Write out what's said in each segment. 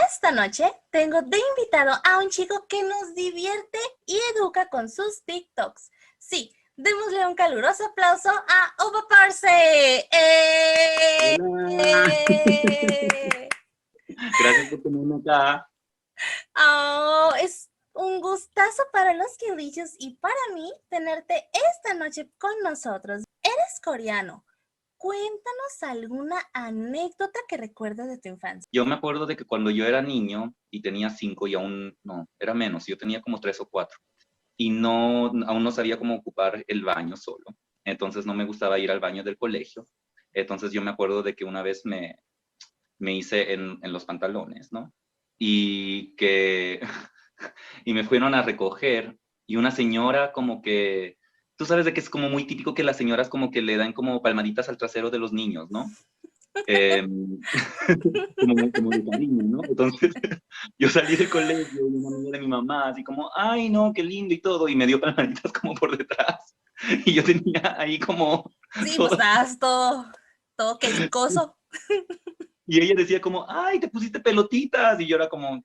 esta noche tengo de invitado a un chico que nos divierte y educa con sus TikToks. Sí, démosle un caluroso aplauso a Hugo Parce. Hola. Gracias por tenerme acá. Oh, es un gustazo para los quindillos y para mí tenerte esta noche con nosotros. Eres coreano. Cuéntanos alguna anécdota que recuerdes de tu infancia. Yo me acuerdo de que cuando yo era niño y tenía 5 y aún no, era menos, yo tenía como 3 o 4 y aún no sabía cómo ocupar el baño solo. Entonces no me gustaba ir al baño del colegio. Entonces yo me acuerdo de que una vez me hice en los pantalones, ¿no? Y que y me fueron a recoger y una señora como que, tú sabes de que es como muy típico que las señoras como que le dan como palmaditas al trasero de los niños, ¿no? Eh, como de cariño, ¿no? Entonces yo salí del colegio y una amiga de mi mamá así como, ay no, qué lindo y todo, y me dio palmaditas como por detrás y yo tenía ahí como Sí, pues todo, estabas todo quericoso. y ella decía como, ay, te pusiste pelotitas, y yo era como,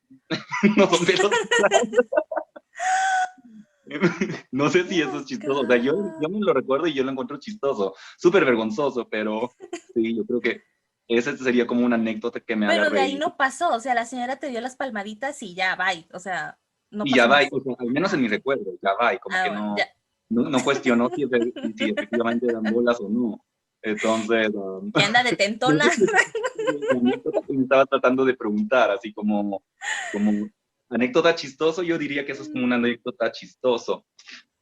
no son pelotitas. No sé si Oh eso my es chistoso, o sea, yo God. me lo recuerdo y yo lo encuentro chistoso, súper vergonzoso, pero sí, yo creo que esa sería como una anécdota que me haga Pero de ahí reír. no pasó, o sea, la señora te dio las palmaditas y ya, bye, o sea, no Y ya pasó va, más. o sea, al menos Ah, en mi ok. recuerdo, ya va, y como Ah, que bueno, ya. no cuestionó si efectivamente eran bolas o no. Entonces, Ya anda de no tentona. sé si es la anécdota que me estaba tratando de preguntar, así como anécdota chistoso, yo diría que eso es como una anécdota chistoso.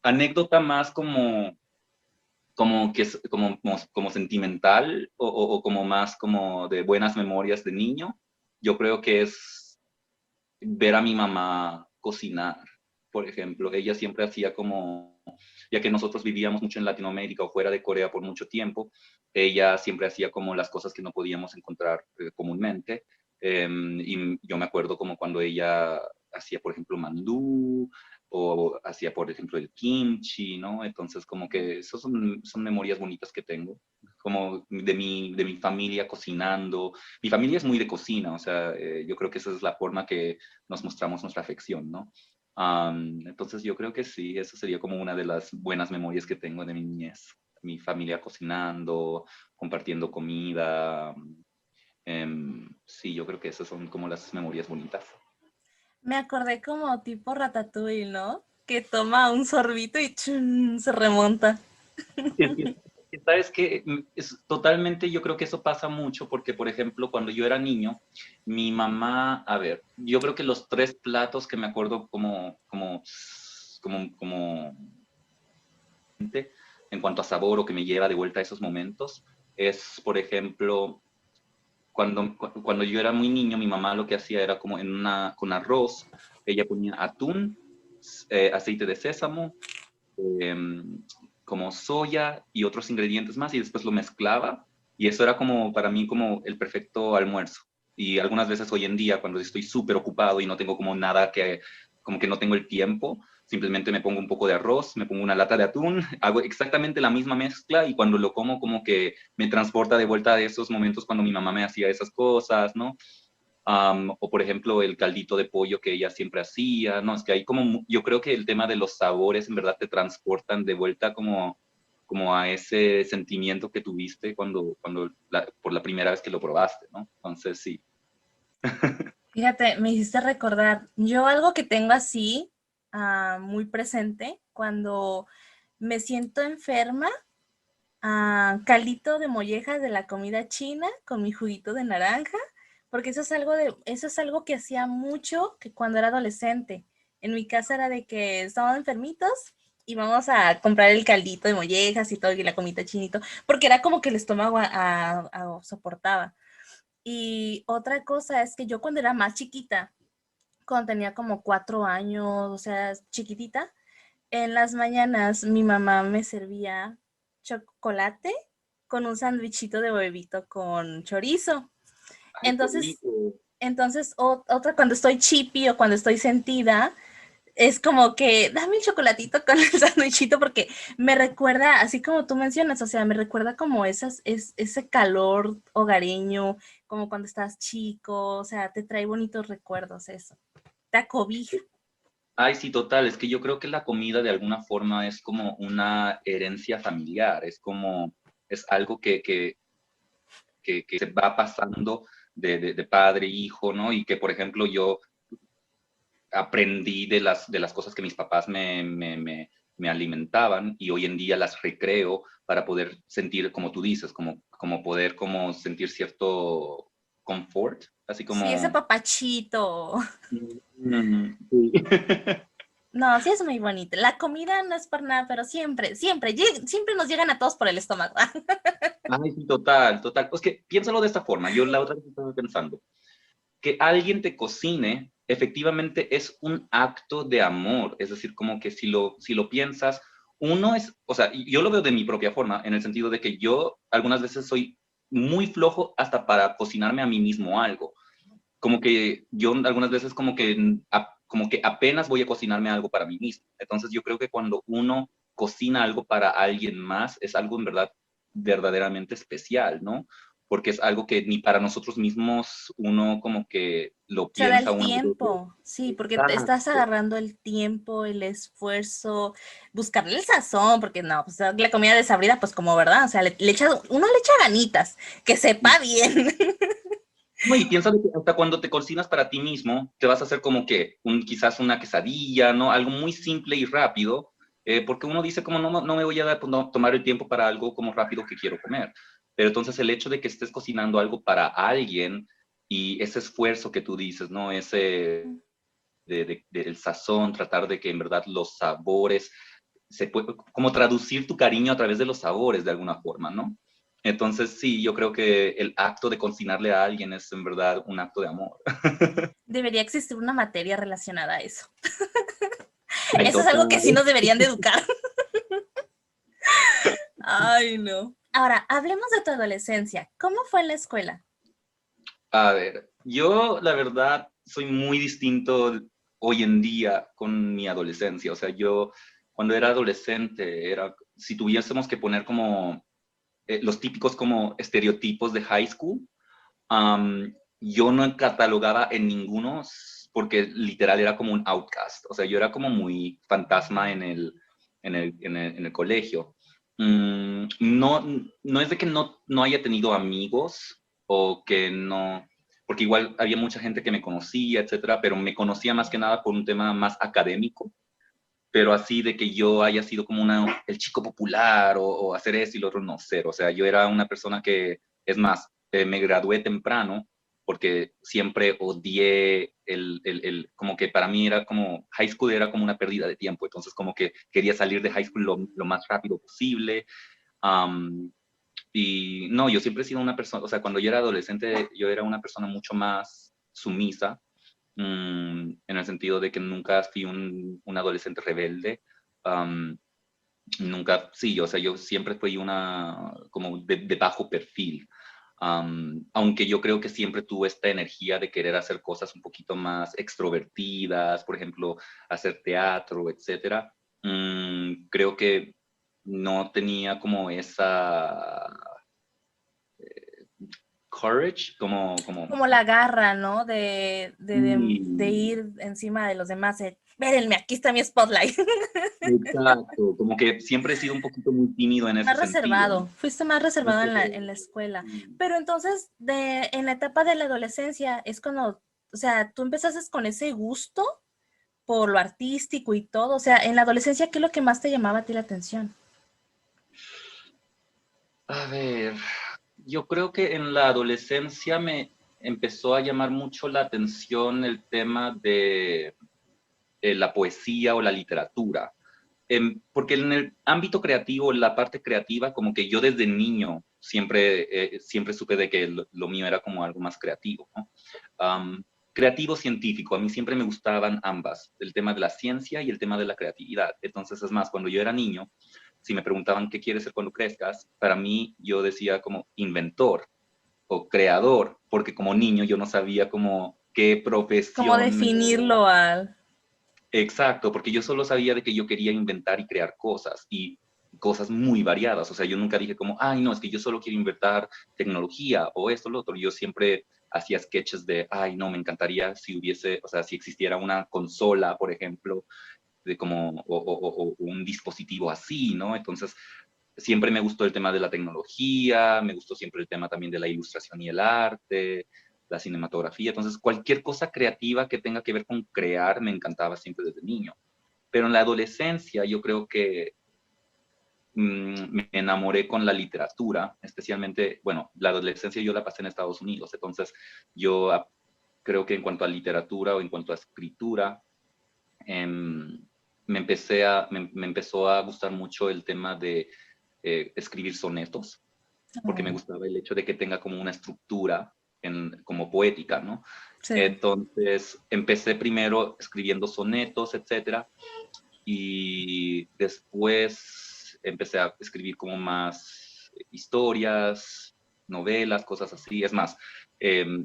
Anécdota más como que es como sentimental o como más como de buenas memorias de niño, yo creo que es ver a mi mamá cocinar, por ejemplo. Ella siempre hacía como, ya que nosotros vivíamos mucho en Latinoamérica o fuera de Corea por mucho tiempo, ella siempre hacía como las cosas que no podíamos encontrar comúnmente. Y yo me acuerdo como cuando ella hacía, por ejemplo, mandú, o hacía, por ejemplo, el kimchi, ¿no? Entonces, como que esos son memorias bonitas que tengo, como de mi familia cocinando. Mi familia es muy de cocina, o sea, yo creo que esa es la forma que nos mostramos nuestra afección, ¿no? Entonces, yo creo que sí, eso sería como una de las buenas memorias que tengo de mi niñez. Mi familia cocinando, compartiendo comida. Sí, yo creo que esas son como las memorias bonitas. Me acordé como tipo Ratatouille, ¿no? Que toma un sorbito y ¡chun! Se remonta. Es que, ¿sabes qué? Es totalmente, yo creo que eso pasa mucho porque, por ejemplo, cuando yo era niño, mi mamá, a ver, yo creo que los 3 platos que me acuerdo como en cuanto a sabor o que me lleva de vuelta a esos momentos, es, por ejemplo, cuando yo era muy niño, mi mamá lo que hacía era como con arroz, ella ponía atún, aceite de sésamo, como soya y otros ingredientes más y después lo mezclaba y eso era como para mí como el perfecto almuerzo. Y algunas veces hoy en día cuando estoy súper ocupado y no tengo como nada como que no tengo el tiempo, simplemente me pongo un poco de arroz, me pongo una lata de atún, hago exactamente la misma mezcla y cuando lo como que me transporta de vuelta a esos momentos cuando mi mamá me hacía esas cosas, ¿no? O por ejemplo el caldito de pollo que ella siempre hacía, ¿no? Es que hay como, yo creo que el tema de los sabores en verdad te transportan de vuelta como a ese sentimiento que tuviste por la primera vez que lo probaste, ¿no? Entonces sí. Fíjate, me hiciste recordar, yo algo que tengo así muy presente cuando me siento enferma, caldito de mollejas de la comida china con mi juguito de naranja, porque eso es algo que hacía mucho que cuando era adolescente. En mi casa era de que estábamos enfermitos y vamos a comprar el caldito de mollejas y todo y la comida chinito, porque era como que el estómago soportaba. Y otra cosa es que yo cuando era más chiquita, cuando tenía como 4 años, o sea, chiquitita, en las mañanas mi mamá me servía chocolate con un sándwichito de huevito con chorizo. Ay, qué Entonces, rico. entonces otra cuando estoy chippy o cuando estoy sentida, es como que dame el chocolatito con el sándwichito porque me recuerda, así como tú mencionas, o sea, me recuerda como ese calor hogareño, como cuando estás chico, o sea, te trae bonitos recuerdos eso, te acobija. Ay, sí, total, es que yo creo que la comida de alguna forma es como una herencia familiar, es como, es algo que se va pasando de padre a hijo, ¿no? Y que, por ejemplo, yo aprendí de las cosas que mis papás me alimentaban y hoy en día las recreo para poder sentir, como tú dices, como poder como sentir cierto confort, así Sí, ese como... papachito. Sí. No, sí es muy bonito. La comida no es por nada, pero siempre, siempre, siempre nos llegan a todos por el estómago. Ay, sí, total, total. Es que piénsalo de esta forma. Yo la otra vez estaba pensando, que alguien te cocine efectivamente es un acto de amor. Es decir, como que si lo piensas, uno es, o sea, yo lo veo de mi propia forma, en el sentido de que yo algunas veces soy muy flojo hasta para cocinarme a mí mismo algo. Como que yo algunas veces como que apenas voy a cocinarme algo para mí mismo. Entonces yo creo que cuando uno cocina algo para alguien más es algo en verdad verdaderamente especial, ¿no? Porque es algo que ni para nosotros mismos uno como que lo Se da piensa el una vez. tiempo, sí, porque te estás Exacto. agarrando el tiempo, el esfuerzo, buscarle el sazón, porque no, pues la comida desabrida, pues como verdad, o sea, uno le echa ganitas, que sepa bien. No, y piensa de que hasta cuando te cocinas para ti mismo, te vas a hacer como que quizás una quesadilla, ¿no? Algo muy simple y rápido, porque uno dice como no me voy a dar, pues, no, tomar el tiempo para algo como rápido que quiero comer. Pero entonces el hecho de que estés cocinando algo para alguien y ese esfuerzo que tú dices, ¿no? Ese del sazón, tratar de que en verdad los sabores, como traducir tu cariño a través de los sabores de alguna forma, ¿no? Entonces, sí, yo creo que el acto de cocinarle a alguien es en verdad un acto de amor. Debería existir una materia relacionada a eso. Ay, Eso es algo que total. sí nos deberían de educar. Ay, no. Ahora, hablemos de tu adolescencia. ¿Cómo fue en la escuela? A ver, yo la verdad soy muy distinto hoy en día con mi adolescencia. O sea, yo cuando era adolescente, si tuviésemos que poner como los típicos como estereotipos de high school, yo no catalogaba en ninguno porque literal era como un outcast. O sea, yo era como muy fantasma en el colegio. No, no es de que no haya tenido amigos o que no, porque igual había mucha gente que me conocía, etcétera, pero me conocía más que nada por un tema más académico, pero así de que yo haya sido como el chico popular o hacer esto y lo otro, no, cero. O sea, yo era una persona que, es más, me gradué temprano porque siempre odié como que para mí era como, high school era como una pérdida de tiempo, entonces como que quería salir de high school lo más rápido posible. Um, y no, yo siempre he sido una persona, o sea, cuando yo era adolescente, yo era una persona mucho más sumisa, en el sentido de que nunca fui un adolescente rebelde. um, Nunca, sí, o sea, yo siempre fui como de bajo perfil. Aunque yo creo que siempre tuve esta energía de querer hacer cosas un poquito más extrovertidas, por ejemplo, hacer teatro, etcétera. Creo que no tenía como esa courage, Como la garra, ¿no? De sí, ir encima de los demás. Vérenme, aquí está mi spotlight. exacto, como que siempre he sido un poquito muy tímido en ese Más sentido, reservado, ¿no? fuiste más No reservado sé, en la escuela. Pero entonces, en la etapa de la adolescencia, es cuando, o sea, tú empezaste con ese gusto por lo artístico y todo. O sea, en la adolescencia, ¿qué es lo que más te llamaba a ti la atención? a ver, yo creo que en la adolescencia me empezó a llamar mucho la atención el tema de la poesía o la literatura. Porque en el ámbito creativo, en la parte creativa, como que yo desde niño siempre supe de que lo mío era como algo más creativo, ¿no? Creativo científico, a mí siempre me gustaban ambas, el tema de la ciencia y el tema de la creatividad. Entonces, es más, cuando yo era niño, si me preguntaban qué quieres ser cuando crezcas, para mí yo decía como inventor o creador, porque como niño yo no sabía como qué ¿Cómo profesión. definirlo al...? Exacto, porque yo solo sabía de que yo quería inventar y crear cosas y cosas muy variadas. O sea, yo nunca dije como, ay, no, es que yo solo quiero inventar tecnología o esto, lo otro. Yo siempre hacía sketches de, ay, no, me encantaría si hubiese, o sea, si existiera una consola, por ejemplo, de como, o un dispositivo así, ¿no? Entonces, siempre me gustó el tema de la tecnología, me gustó siempre el tema también de la ilustración y el arte, la cinematografía. Entonces, cualquier cosa creativa que tenga que ver con crear me encantaba siempre desde niño. Pero en la adolescencia yo creo que me enamoré con la literatura, especialmente, bueno, la adolescencia yo la pasé en Estados Unidos, entonces yo creo que en cuanto a literatura o en cuanto a escritura, me empezó a gustar mucho el tema de escribir sonetos, porque me Oh, gustaba el hecho de que tenga como una estructura como poética, ¿no? sí. Entonces empecé primero escribiendo sonetos, etcétera, y después empecé a escribir como más historias, novelas, cosas así. Es más,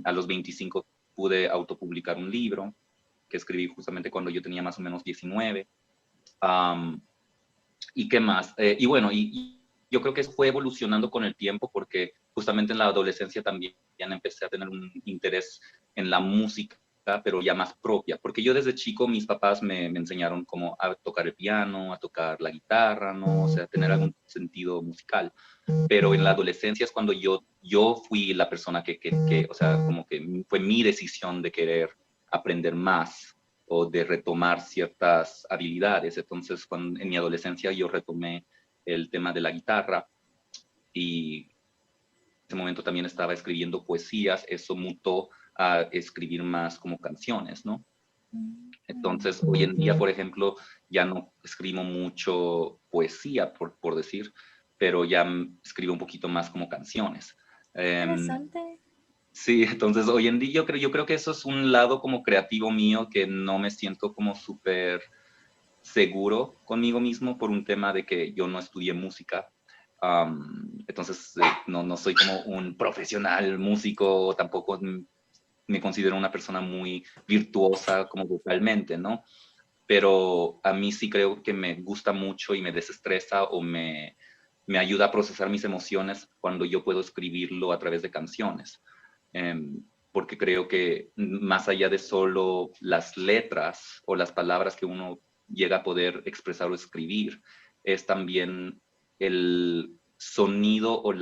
a los 25 pude autopublicar un libro que escribí justamente cuando yo tenía más o menos 19. Um, ¿Y qué más? Y bueno, y yo creo que eso fue evolucionando con el tiempo porque justamente en la adolescencia también ya empecé a tener un interés en la música, pero ya más propia, porque yo desde chico mis papás me enseñaron cómo a tocar el piano, a tocar la guitarra, ¿no? O sea, tener algún sentido musical. Pero en la adolescencia es cuando yo fui la persona o sea, como que fue mi decisión de querer aprender más o de retomar ciertas habilidades. Entonces, en mi adolescencia yo retomé el tema de la guitarra y en ese momento también estaba escribiendo poesías, eso mutó a escribir más como canciones, ¿no? Mm. Entonces, hoy en día, por ejemplo, ya no escribo mucho poesía, por decir, pero ya escribo un poquito más como canciones. Um, Interesante. sí, entonces hoy en día yo creo que eso es un lado como creativo mío que no me siento como súper seguro conmigo mismo por un tema de que yo no estudié música. Entonces, no soy como un profesional músico, tampoco me considero una persona muy virtuosa como vocalmente, ¿no? Pero a mí sí creo que me gusta mucho y me desestresa o me ayuda a procesar mis emociones cuando yo puedo escribirlo a través de canciones. Porque creo que más allá de solo las letras o las palabras que uno llega a poder expresar o escribir, es también el sonido o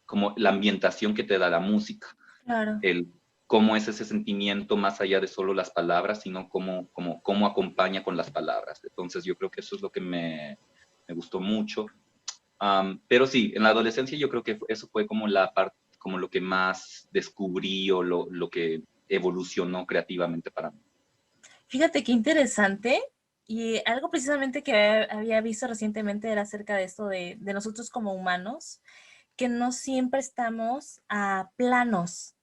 como la ambientación que te da la música, Claro. el cómo es ese sentimiento más allá de solo las palabras, sino cómo acompaña con las palabras. Entonces yo creo que eso es lo que me gustó mucho. Pero sí, en la adolescencia yo creo que eso fue como la parte, como lo que más descubrí o lo que evolucionó creativamente para mí. Fíjate qué interesante. Y algo precisamente que había visto recientemente era acerca de esto de nosotros como humanos, que no siempre estamos a planos.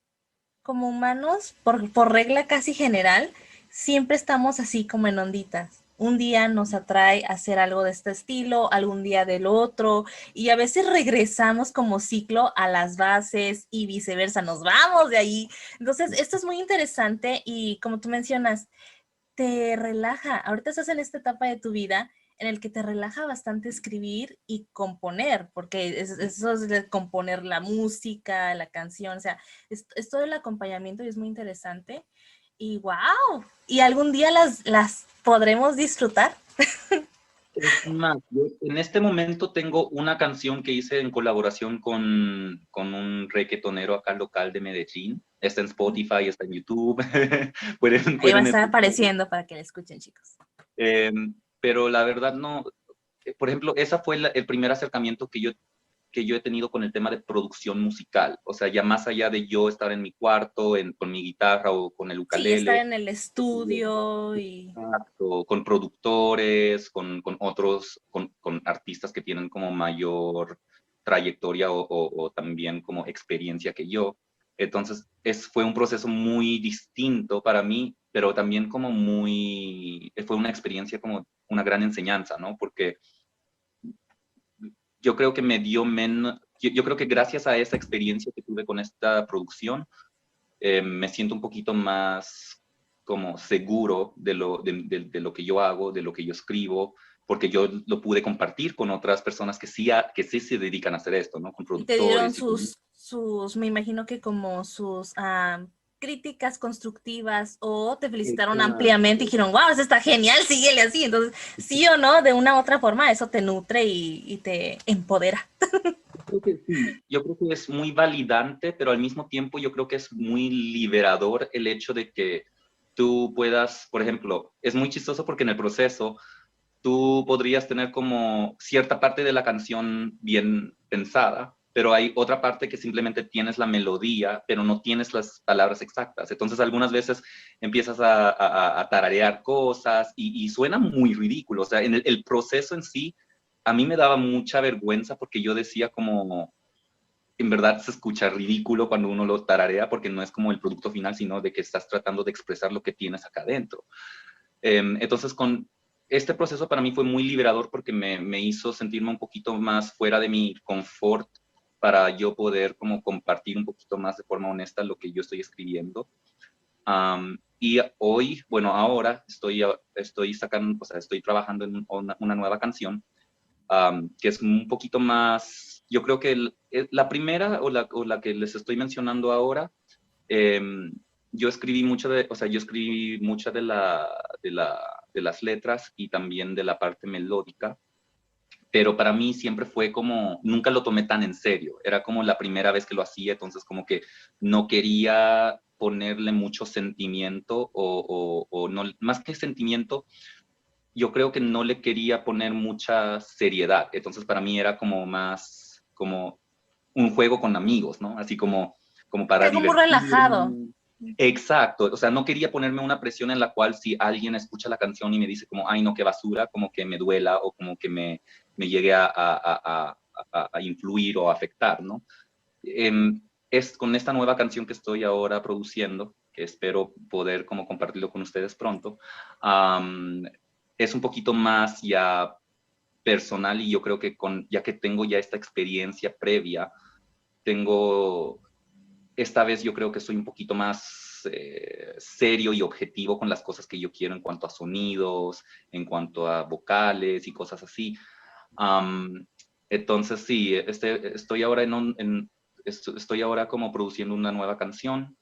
Como humanos, por regla casi general, siempre estamos así como en onditas. Un día nos atrae hacer algo de este estilo, algún día del otro, y a veces regresamos como ciclo a las bases y viceversa, nos vamos de ahí. Entonces, esto es muy interesante y como tú mencionas, te relaja. Ahorita estás en esta etapa de tu vida en el que te relaja bastante escribir y componer, porque eso es de componer la música, la canción, o sea, es todo el acompañamiento y es muy interesante. Y wow, y algún día las podremos disfrutar. Es más, yo en este momento tengo una canción que hice en colaboración con un reggaetonero acá local de Medellín. Está en Spotify, está en YouTube. Ahí va a Pueden estar escucharla. apareciendo para que la escuchen, chicos. Pero la verdad no, por ejemplo, esa fue el primer acercamiento que yo he tenido con el tema de producción musical. O sea, ya más allá de yo estar en mi cuarto con mi guitarra o con el Sí, estar ukelele, en el estudio y exacto, con productores, con otros, con artistas que tienen como mayor trayectoria o también como experiencia que yo. Entonces, fue un proceso muy distinto para mí, pero también como fue una experiencia como una gran enseñanza, ¿no? Porque yo creo que me dio menos, yo creo que gracias a esa experiencia que tuve con esta producción, me siento un poquito más como seguro de lo que yo hago, de lo que yo escribo, porque yo lo pude compartir con otras personas que sí se dedican a hacer esto, ¿no? Con Y te dieron productores. me imagino que como sus críticas constructivas o te felicitaron ampliamente y Exacto. dijeron, wow, eso está genial, síguele así. Entonces, sí o no, de una u otra forma, eso te nutre y te empodera. Creo que sí, yo creo que es muy validante, pero al mismo tiempo yo creo que es muy liberador el hecho de que tú puedas, por ejemplo, es muy chistoso porque en el proceso tú podrías tener como cierta parte de la canción bien pensada, pero hay otra parte que simplemente tienes la melodía, pero no tienes las palabras exactas. Entonces algunas veces empiezas a tararear cosas y suena muy ridículo. O sea, en el proceso en sí, a mí me daba mucha vergüenza porque yo decía como, en verdad se escucha ridículo cuando uno lo tararea porque no es como el producto final, sino de que estás tratando de expresar lo que tienes acá adentro. Entonces, con este proceso para mí fue muy liberador porque me hizo sentirme un poquito más fuera de mi confort para yo poder como compartir un poquito más de forma honesta lo que yo estoy escribiendo. Y hoy, bueno, ahora estoy sacando, o sea, estoy trabajando en una nueva canción que es un poquito más, yo creo que la primera o la que les estoy mencionando ahora, eh, yo escribí mucho de, o sea, yo escribí mucha de las letras y también de la parte melódica, pero para mí siempre fue como, nunca lo tomé tan en serio, era como la primera vez que lo hacía, entonces como que no quería ponerle mucho sentimiento o no, más que sentimiento, yo creo que no le quería poner mucha seriedad, entonces para mí era como más, como un juego con amigos, ¿no? Así como para Algo muy relajado. divertirme. Exacto, o sea, no quería ponerme una presión en la cual si alguien escucha la canción y me dice como, ay, no, qué basura, como que me duela o como que me llegue a influir o a afectar, ¿no? Es con esta nueva canción que estoy ahora produciendo, que espero poder como compartirlo con ustedes pronto, es un poquito más ya personal y yo creo que ya que tengo ya esta experiencia previa, tengo, esta vez yo creo que soy un poquito más serio y objetivo con las cosas que yo quiero en cuanto a sonidos, en cuanto a vocales y cosas así. Um, entonces sí, estoy ahora estoy ahora como produciendo una nueva canción.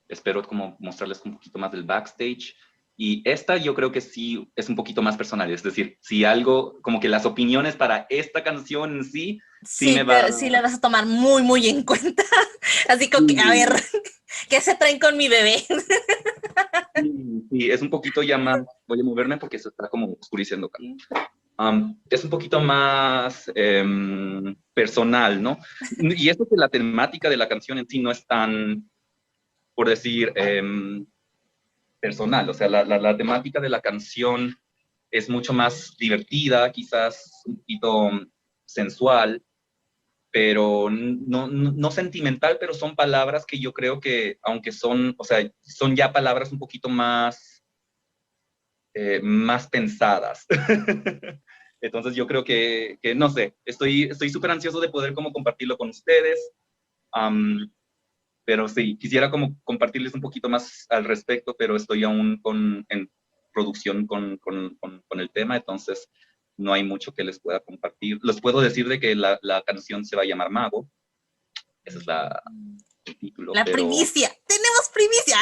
Espero como mostrarles un poquito más del backstage. Y esta yo creo que sí es un poquito más personal, es decir, si algo, como que las opiniones para esta canción en sí, sí me Sí, va. sí la vas a tomar muy, muy en cuenta. Así como que, a ver, Sí, ¿qué se traen con mi bebé? sí, sí, es un poquito ya más, voy a moverme porque se está como oscureciendo acá. Es un poquito más personal, ¿no? Y eso que la temática de la canción en sí no es tan, por decir, personal, o sea, la temática de la canción es mucho más divertida, quizás un poquito sensual, pero no sentimental, pero son palabras que yo creo que, aunque son, o sea, son ya palabras un poquito más pensadas. Entonces yo creo que no sé, estoy súper ansioso de poder como compartirlo con ustedes, um, pero sí, quisiera como compartirles un poquito más al respecto, pero estoy aún en producción con el tema, entonces no hay mucho que les pueda compartir. Les puedo decir de que la canción se va a llamar Mago, ese es el título, La pero... primicia, tenemos primicia.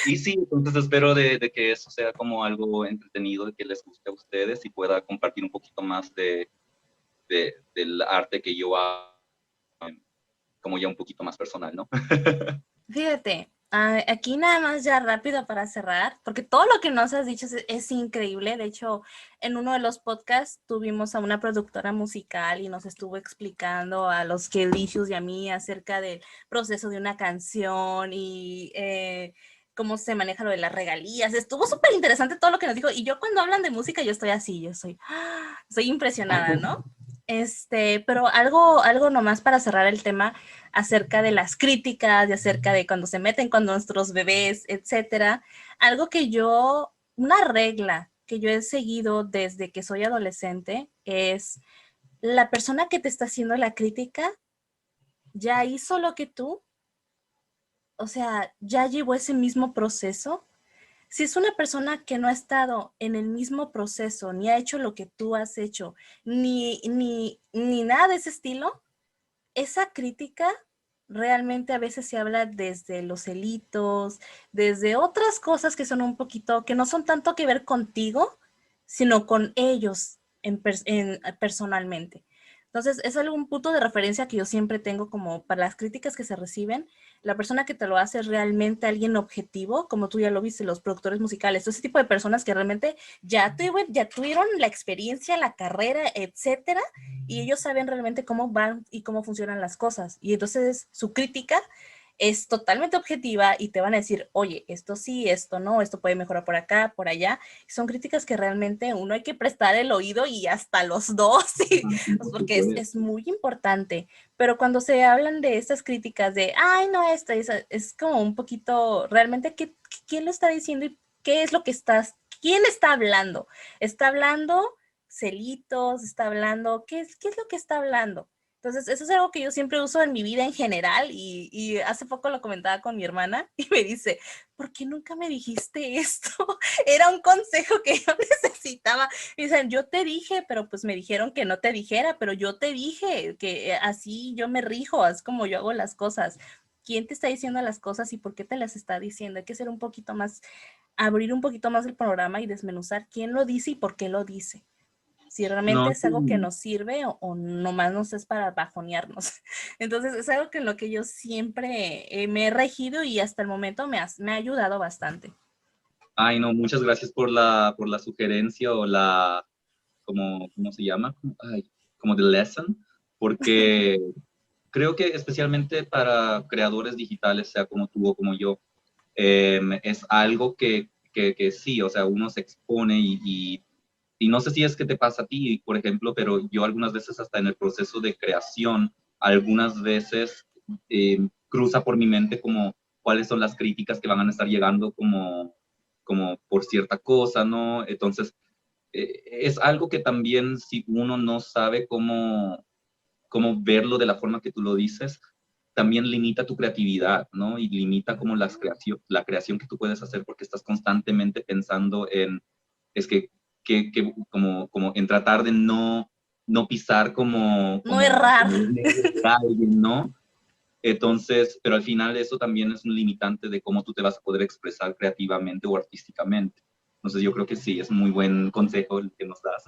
Y sí, entonces espero de que eso sea como algo entretenido, de que les guste a ustedes y pueda compartir un poquito más del arte que yo hago, como ya un poquito más personal, ¿no? Fíjate, aquí nada más ya rápido para cerrar, porque todo lo que nos has dicho es increíble. De hecho, en uno de los podcasts tuvimos a una productora musical y nos estuvo explicando a los Kelicious y a mí acerca del proceso de una canción y cómo se maneja lo de las regalías. Estuvo súper interesante todo lo que nos dijo. Y yo cuando hablan de música, yo estoy así, soy impresionada, ¿no? Pero algo nomás para cerrar el tema acerca de las críticas y acerca de cuando se meten con nuestros bebés, etcétera. Algo que una regla que yo he seguido desde que soy adolescente es la persona que te está haciendo la crítica ya hizo lo que tú o sea, ya llevó ese mismo proceso. Si es una persona que no ha estado en el mismo proceso, ni ha hecho lo que tú has hecho, ni nada de ese estilo, esa crítica realmente a veces se habla desde los celitos, desde otras cosas que son un poquito, que no son tanto que ver contigo, sino con ellos personalmente. Entonces, es algún punto de referencia que yo siempre tengo como para las críticas que se reciben. La persona que te lo hace es realmente alguien objetivo, como tú ya lo viste, los productores musicales, ese tipo de personas que realmente ya tuvieron la experiencia, la carrera, etcétera, y ellos saben realmente cómo van y cómo funcionan las cosas. Y entonces su crítica es totalmente objetiva y te van a decir, oye, esto sí, esto no, esto puede mejorar por acá, por allá. Son críticas que realmente uno hay que prestar el oído y hasta los dos, pues porque es muy importante. Pero cuando se hablan de estas críticas de, ay, no, esto es como un poquito, realmente, ¿quién lo está diciendo y qué es lo que quién está hablando? ¿Está hablando celitos? ¿Está hablando? ¿Qué es lo que está hablando? Entonces, eso es algo que yo siempre uso en mi vida en general y hace poco lo comentaba con mi hermana y me dice, ¿por qué nunca me dijiste esto? Era un consejo que yo necesitaba. Y dicen, yo te dije, pero pues me dijeron que no te dijera, pero yo te dije que así yo me rijo, es como yo hago las cosas. ¿Quién te está diciendo las cosas y por qué te las está diciendo? Hay que ser un poquito más, abrir un poquito más el programa y desmenuzar quién lo dice y por qué lo dice. Si realmente No, es algo que nos sirve o nomás nos es para bajonearnos. Entonces es algo que en lo que yo siempre me he regido y hasta el momento me ha ayudado bastante. ay, no, muchas gracias por la sugerencia o la, como, ¿cómo se llama? Ay, como the lesson, porque creo que especialmente para creadores digitales, sea como tú o como yo, es algo que sí, o sea, uno se expone y no sé si es que te pasa a ti, por ejemplo, pero yo algunas veces hasta en el proceso de creación, algunas veces cruza por mi mente como cuáles son las críticas que van a estar llegando como por cierta cosa, ¿no? Entonces, es algo que también si uno no sabe cómo verlo de la forma que tú lo dices, también limita tu creatividad, ¿no? Y limita como la creación que tú puedes hacer porque estás constantemente pensando en, es que como en tratar de no pisar No errar. como un ego de alguien, ¿no? Entonces, pero al final eso también es un limitante de cómo tú te vas a poder expresar creativamente o artísticamente. Entonces yo creo que sí, es un muy buen consejo el que nos das.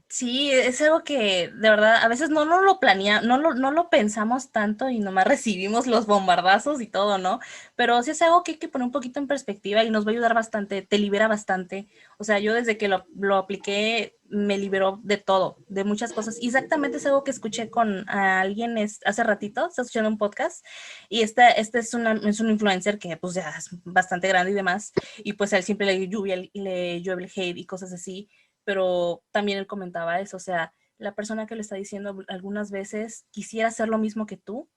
Sí, es algo que de verdad a veces no lo planeamos, no lo pensamos tanto y nomás recibimos los bombardazos y todo, ¿no? Pero sí es algo que hay que poner un poquito en perspectiva y nos va a ayudar bastante, te libera bastante. O sea, yo desde que lo apliqué me liberó de todo, de muchas cosas. Y exactamente es algo que escuché con alguien hace ratito, estaba escuchando un podcast y este es un influencer que pues ya es bastante grande y demás. Y pues a él siempre le llueve el hate y cosas así, pero también él comentaba eso, o sea, la persona que le está diciendo algunas veces quisiera hacer lo mismo que tú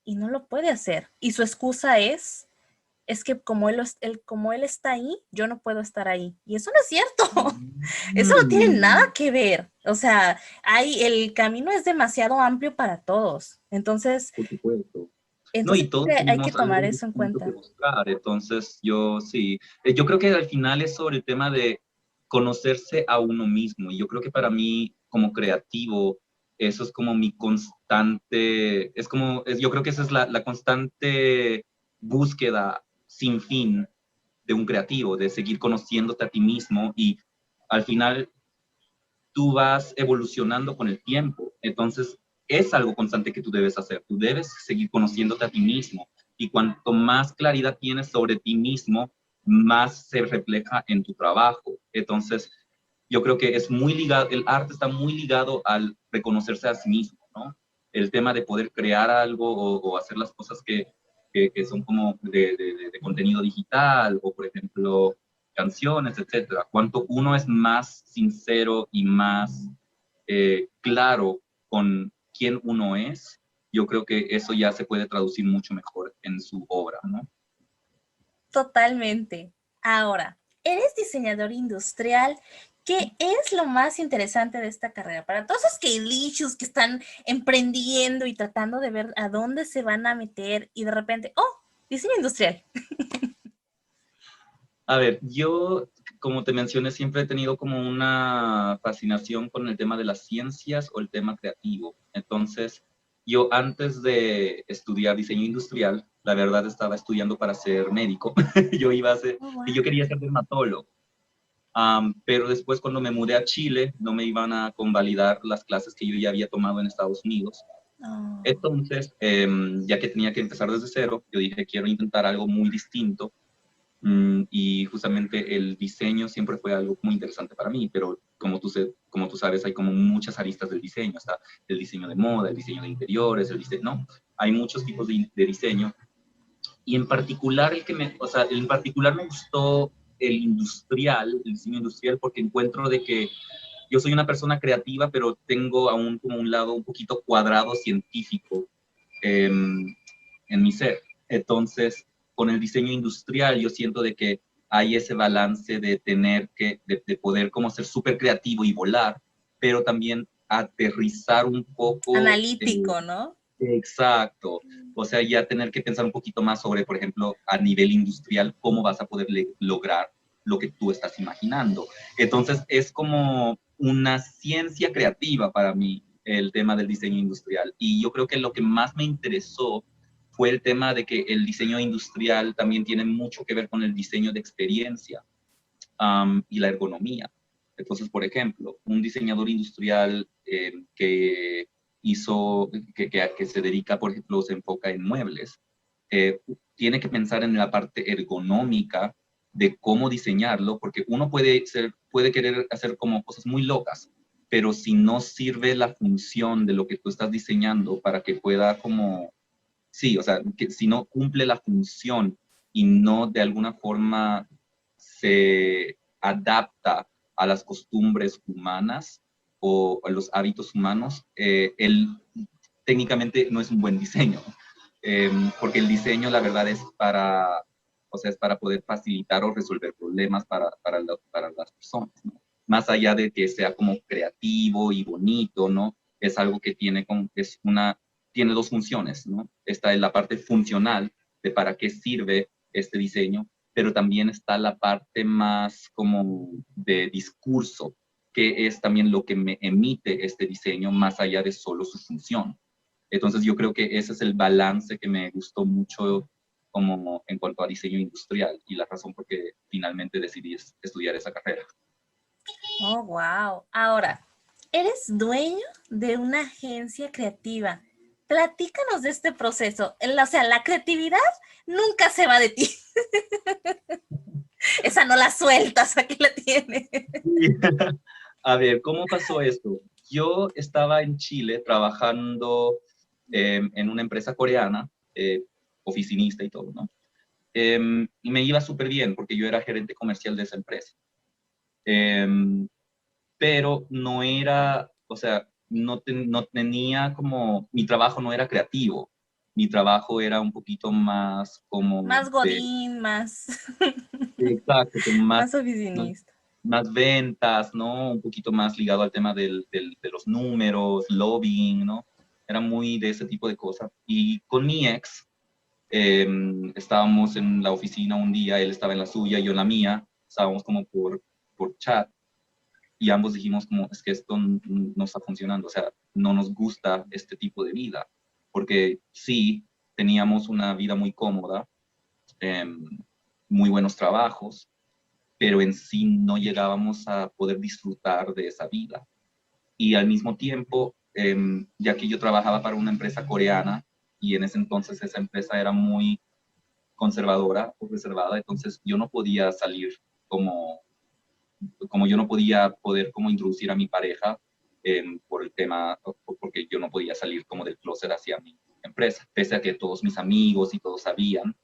y no lo puede hacer. Y su excusa es que como él está ahí, yo no puedo estar ahí. Y eso no es cierto. Eso no tiene nada Mm. que ver. O sea, el camino es demasiado amplio para todos. Entonces, Por supuesto. No, y entonces todos hay que tenemos algo tomar eso en distinto que cuenta. buscar. Entonces, yo sí. Yo creo que al final es sobre el tema de conocerse a uno mismo. Y yo creo que para mí, como creativo, eso es como mi constante, yo creo que esa es la constante búsqueda sin fin de un creativo, de seguir conociéndote a ti mismo y al final tú vas evolucionando con el tiempo. Entonces, es algo constante que tú debes hacer. Tú debes seguir conociéndote a ti mismo. Y cuanto más claridad tienes sobre ti mismo, más se refleja en tu trabajo. Entonces, yo creo que es muy ligado, el arte está muy ligado al reconocerse a sí mismo, ¿no? El tema de poder crear algo o hacer las cosas que son como de contenido digital o, por ejemplo, canciones, etcétera. Cuanto uno es más sincero y más claro con quién uno es, yo creo que eso ya se puede traducir mucho mejor en su obra, ¿no? Totalmente. Ahora, eres diseñador industrial. ¿Qué es lo más interesante de esta carrera? Para todos esos que están emprendiendo y tratando de ver a dónde se van a meter y de repente, oh, Diseño industrial. A ver, yo, como te mencioné, siempre he tenido como una fascinación con el tema de las ciencias o el tema creativo. Entonces, yo antes de estudiar diseño industrial, la verdad estaba estudiando para ser médico. Yo iba a ser, Oh, y yo wow. quería ser dermatólogo. Pero después cuando me mudé a Chile, no me iban a convalidar las clases que yo ya había tomado en Estados Unidos. Oh. Entonces, ya que tenía que empezar desde cero, yo dije, quiero intentar algo muy distinto. Y justamente el diseño siempre fue algo muy interesante para mí, pero como tú sabes, hay como muchas aristas del diseño. Está el diseño de moda, el diseño de interiores, el diseño, no, hay muchos tipos de diseño. Y en particular, en particular me gustó el diseño industrial, porque encuentro de que yo soy una persona creativa, pero tengo aún como un lado un poquito cuadrado científico en mi ser. Entonces, con el diseño industrial, yo siento de que hay ese balance de de poder como ser súper creativo y volar, pero también aterrizar un poco. Analítico, ¿no? Exacto. O sea, ya tener que pensar un poquito más sobre, por ejemplo, a nivel industrial, cómo vas a poder lograr lo que tú estás imaginando. Entonces, es como una ciencia creativa para mí el tema del diseño industrial. Y yo creo que lo que más me interesó fue el tema de que el diseño industrial también tiene mucho que ver con el diseño de experiencia y la ergonomía. Entonces, por ejemplo, un diseñador industrial que que se dedica, por ejemplo, se enfoca en muebles, tiene que pensar en la parte ergonómica de cómo diseñarlo, porque uno puede querer hacer como cosas muy locas, pero si no sirve la función de lo que tú estás diseñando para que pueda como, sí, o sea, que si no cumple la función y no de alguna forma se adapta a las costumbres humanas o a los hábitos humanos, él técnicamente no es un buen diseño, porque el diseño la verdad es o sea, es para poder facilitar o resolver problemas para las personas, ¿no? Más allá de que sea como creativo y bonito, ¿no? Es algo que tiene dos funciones, ¿no? Esta es la parte funcional de para qué sirve este diseño, pero también está la parte más como de discurso, que es también lo que me emite este diseño más allá de solo su función. Entonces yo creo que ese es el balance que me gustó mucho como en cuanto a diseño industrial y la razón por qué finalmente decidí estudiar esa carrera. Oh, wow. Ahora, eres dueño de una agencia creativa. Platícanos de este proceso. O sea, la creatividad nunca se va de ti. Esa no la sueltas, aquí la tienes. A ver, ¿cómo pasó esto? Yo estaba en Chile trabajando en una empresa coreana, oficinista y todo, ¿no? Y me iba súper bien porque yo era gerente comercial de esa empresa. Em, pero no era, o sea, no tenía como, mi trabajo no era creativo, mi trabajo era un poquito más como Más godín, más, exacto, como más más, oficinista. más ventas, ¿no? Un poquito más ligado al tema de los números, lobbying, ¿no? Era muy de ese tipo de cosas. Y con mi ex, estábamos en la oficina un día, él estaba en la suya, yo en la mía, estábamos como por chat y ambos dijimos como, es que esto no está funcionando, o sea, no nos gusta este tipo de vida, porque sí, teníamos una vida muy cómoda, eh, muy buenos trabajos, pero en sí no llegábamos a poder disfrutar de esa vida. Y al mismo tiempo, ya que yo trabajaba para una empresa coreana y en ese entonces esa empresa era muy conservadora o reservada, entonces yo no podía salir como como yo no podía poder como introducir a mi pareja por el tema, porque yo no podía salir como del closet hacia mi empresa, pese a que todos mis amigos y todos sabían.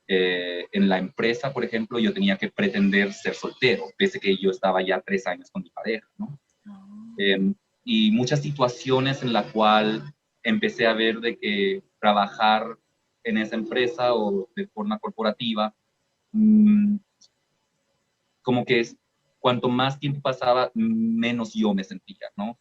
En la empresa, por ejemplo, yo tenía que pretender ser soltero, pese a que yo estaba ya 3 años con mi pareja, ¿no? Oh. Eh, y muchas situaciones en la cual empecé a ver de que trabajar en esa empresa o de forma corporativa mmm, como que cuanto más tiempo pasaba, menos yo me sentía, ¿no?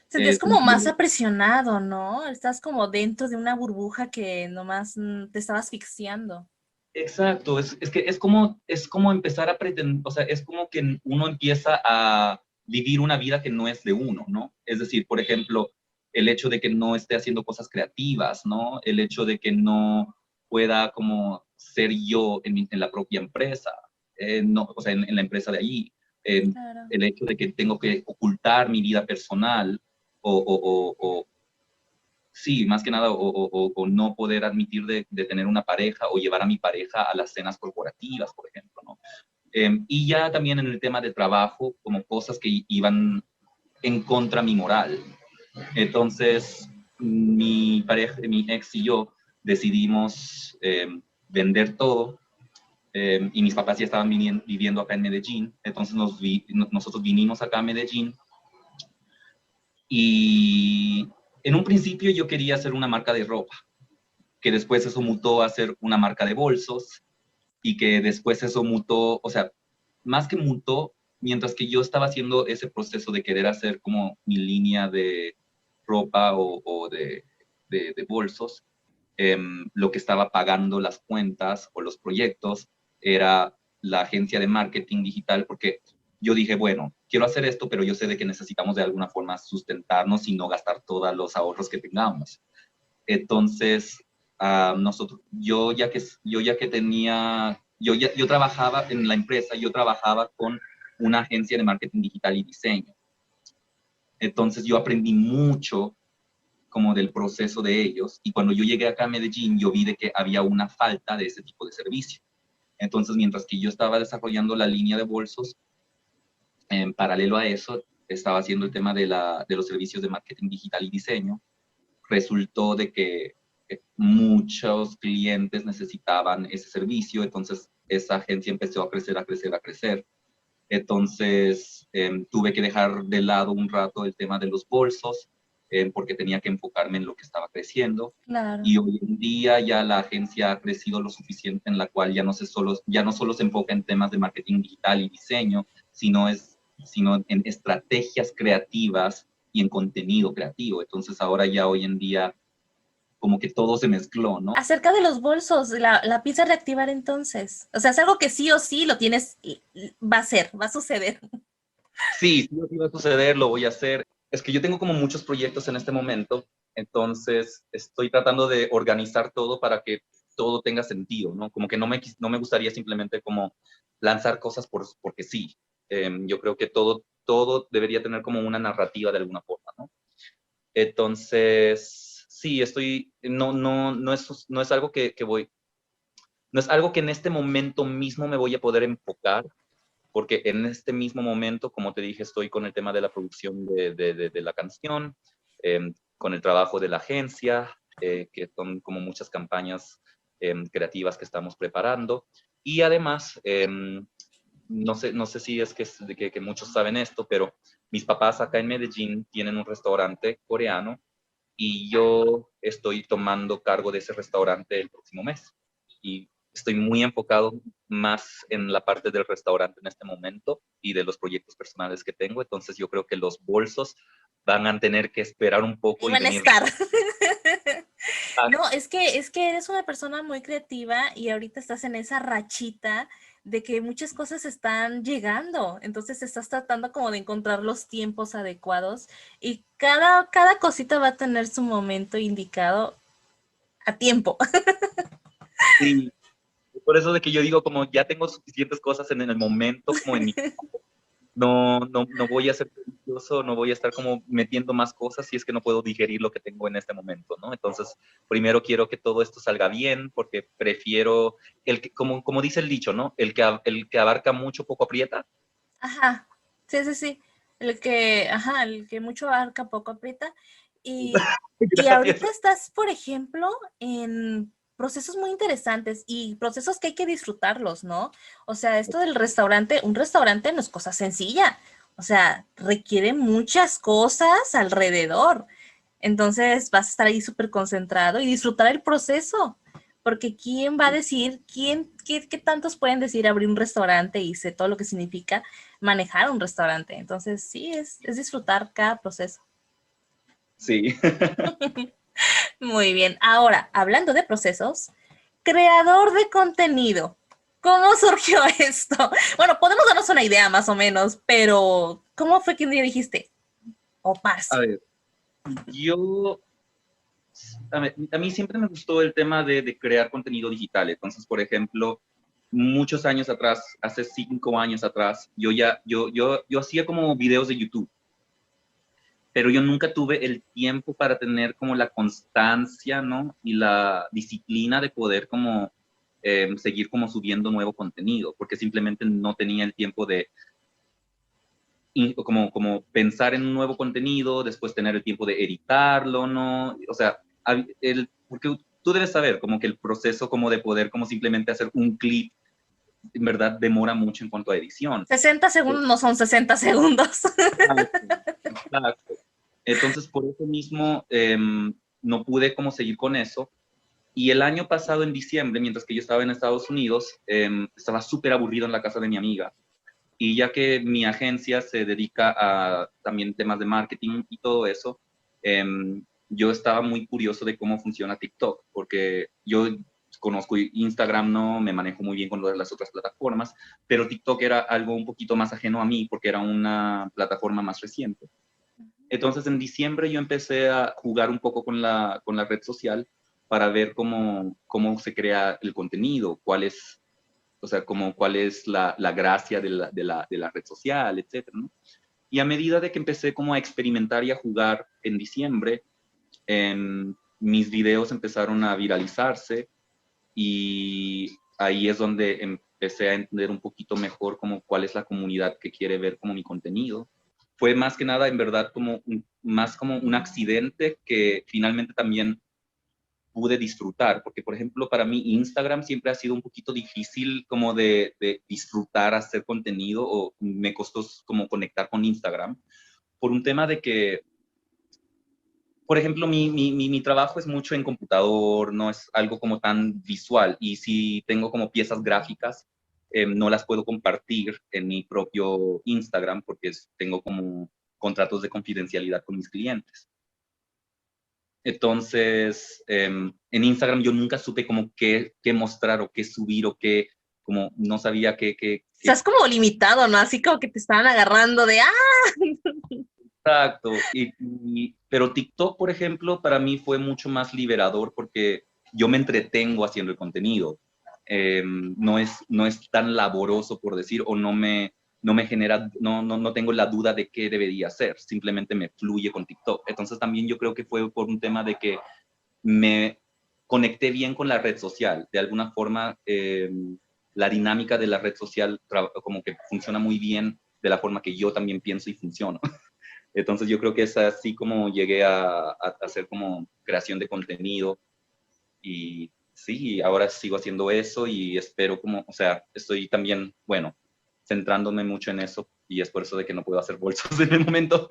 Sentías como Sentía, más apresionado, ¿no? Estás como dentro de una burbuja que nomás te estaba asfixiando. exacto, es que es como empezar a pretender, o sea, es como que uno empieza a vivir una vida que no es de uno, ¿no? Es decir, por ejemplo, el hecho de que no esté haciendo cosas creativas, ¿no? El hecho de que no pueda como ser yo en la propia empresa, no, o sea, en la empresa de allí. Claro. El hecho de que tengo que ocultar mi vida personal o sí, más que nada, o no poder admitir de tener una pareja o llevar a mi pareja a las cenas corporativas, por ejemplo, ¿no? Y ya también en el tema de trabajo, como cosas que iban en contra mi moral. Entonces, mi pareja, mi ex y yo decidimos vender todo y mis papás ya estaban viviendo acá en Medellín, entonces nosotros vinimos acá a Medellín y en un principio yo quería hacer una marca de ropa, que después eso mutó a ser una marca de bolsos y que después eso mutó, o sea, más que mutó, mientras que yo estaba haciendo ese proceso de querer hacer como mi línea de ropa o de bolsos, lo que estaba pagando las cuentas o los proyectos era la agencia de marketing digital, porque yo dije, bueno, quiero hacer esto, pero yo sé de que necesitamos de alguna forma sustentarnos y no gastar todos los ahorros que tengamos. Entonces, yo ya que tenía, yo trabajaba en la empresa, yo trabajaba con una agencia de marketing digital y diseño. Entonces, yo aprendí mucho como del proceso de ellos y cuando yo llegué acá a Medellín, yo vi de que había una falta de ese tipo de servicio. Entonces, mientras que yo estaba desarrollando la línea de bolsos, en paralelo a eso, estaba haciendo el tema de los servicios de marketing digital y diseño. Resultó de que muchos clientes necesitaban ese servicio, entonces esa agencia empezó a crecer, a crecer, a crecer. Entonces tuve que dejar de lado un rato el tema de los bolsos porque tenía que enfocarme en lo que estaba creciendo. Claro. Y hoy en día ya la agencia ha crecido lo suficiente en la cual ya no solo se enfoca en temas de marketing digital y diseño, sino en estrategias creativas y en contenido creativo. Entonces ahora ya hoy en día como que todo se mezcló, ¿no? Acerca de los bolsos, la piensas reactivar entonces. O sea, es algo que sí o sí lo tienes, va a ser, va a suceder. Sí, sí va a suceder, lo voy a hacer. Es que yo tengo como muchos proyectos en este momento, entonces estoy tratando de organizar todo para que todo tenga sentido, ¿no? Como que no me gustaría simplemente como lanzar cosas porque sí. Yo creo que todo debería tener como una narrativa de alguna forma, ¿no? Entonces, sí, no es algo no es algo que en este momento mismo me voy a poder enfocar, porque en este mismo momento, como te dije, estoy con el tema de la producción de la canción, con el trabajo de la agencia, que son como muchas campañas creativas que estamos preparando. Y además, no sé si es que muchos saben esto, pero mis papás acá en Medellín tienen un restaurante coreano y yo estoy tomando cargo de ese restaurante el próximo mes. Y estoy muy enfocado más en la parte del restaurante en este momento y de los proyectos personales que tengo. Entonces yo creo que los bolsos van a tener que esperar un poco y Iban a venir. estar. No, es que eres una persona muy creativa y ahorita estás en esa rachita de que muchas cosas están llegando. Entonces estás tratando como de encontrar los tiempos adecuados y cada cosita va a tener su momento indicado a tiempo. Sí, por eso de que yo digo como ya tengo suficientes cosas en el momento, como en mi no voy a ser religioso, no voy a estar como metiendo más cosas si es que no puedo digerir lo que tengo en este momento, ¿no? Entonces, primero quiero que todo esto salga bien, porque prefiero, como dice el dicho, ¿no? El que abarca mucho, poco aprieta. Ajá, sí, sí, sí. El que mucho abarca, poco aprieta. Y Gracias. ahorita estás, por ejemplo, en procesos muy interesantes y procesos que hay que disfrutarlos, ¿no? O sea, esto del restaurante, un restaurante no es cosa sencilla. O sea, requiere muchas cosas alrededor. Entonces vas a estar ahí súper concentrado y disfrutar el proceso. Porque ¿quién va a decir, qué tantos pueden decir abrir un restaurante y sé todo lo que significa manejar un restaurante? Entonces, sí, es disfrutar cada proceso. Sí. Muy bien. Ahora, hablando de procesos, creador de contenido. ¿Cómo surgió esto? Bueno, podemos darnos una idea más o menos, pero ¿cómo fue que un día dijiste, o A parce? ver, yo, a mí siempre me gustó el tema de crear contenido digital. Entonces, por ejemplo, muchos años atrás, hace 5 años atrás, yo hacía como videos de YouTube, pero yo nunca tuve el tiempo para tener como la constancia, ¿no? Y la disciplina de poder como seguir como subiendo nuevo contenido, porque simplemente no tenía el tiempo de como pensar en un nuevo contenido, después tener el tiempo de editarlo, ¿no? O sea, porque tú debes saber como que el proceso como de poder como simplemente hacer un clip, en verdad demora mucho en cuanto a edición. 60 segundos no son 60 segundos. Exacto, exacto. Entonces, por eso mismo, no pude como seguir con eso. Y el año pasado, en diciembre, mientras que yo estaba en Estados Unidos, estaba súper aburrido en la casa de mi amiga. Y ya que mi agencia se dedica a también temas de marketing y todo eso, yo estaba muy curioso de cómo funciona TikTok, porque yo conozco Instagram, no me manejo muy bien con las otras plataformas, pero TikTok era algo un poquito más ajeno a mí porque era una plataforma más reciente. Entonces, en diciembre yo empecé a jugar un poco con la red social para ver cómo se crea el contenido, cuál es, o sea, cuál es la gracia de la red social, etcétera, ¿no? Y a medida de que empecé como a experimentar y a jugar en diciembre, mis videos empezaron a viralizarse y ahí es donde empecé a entender un poquito mejor como cuál es la comunidad que quiere ver como mi contenido. Fue más que nada, en verdad, más como un accidente que finalmente también pude disfrutar, porque por ejemplo para mí Instagram siempre ha sido un poquito difícil como de disfrutar, hacer contenido, o me costó como conectar con Instagram, por un tema de que, por ejemplo, mi trabajo es mucho en computador, no es algo como tan visual, y si tengo como piezas gráficas, no las puedo compartir en mi propio Instagram porque tengo como contratos de confidencialidad con mis clientes. Entonces, en Instagram yo nunca supe como qué mostrar o qué subir o qué, como no sabía Estás como limitado, ¿no? Así como que te estaban agarrando de, exacto. Pero TikTok, por ejemplo, para mí fue mucho más liberador porque yo me entretengo haciendo el contenido. No es tan laboroso, por decir, o no me genera, no tengo la duda de qué debería hacer, simplemente me fluye con TikTok. Entonces también yo creo que fue por un tema de que me conecté bien con la red social. De alguna forma, la dinámica de la red social como que funciona muy bien de la forma que yo también pienso y funciono. Entonces yo creo que es así como llegué a hacer como creación de contenido, y sí, ahora sigo haciendo eso y espero como, o sea, estoy también, bueno, centrándome mucho en eso, y es por eso de que no puedo hacer bolsos en el momento.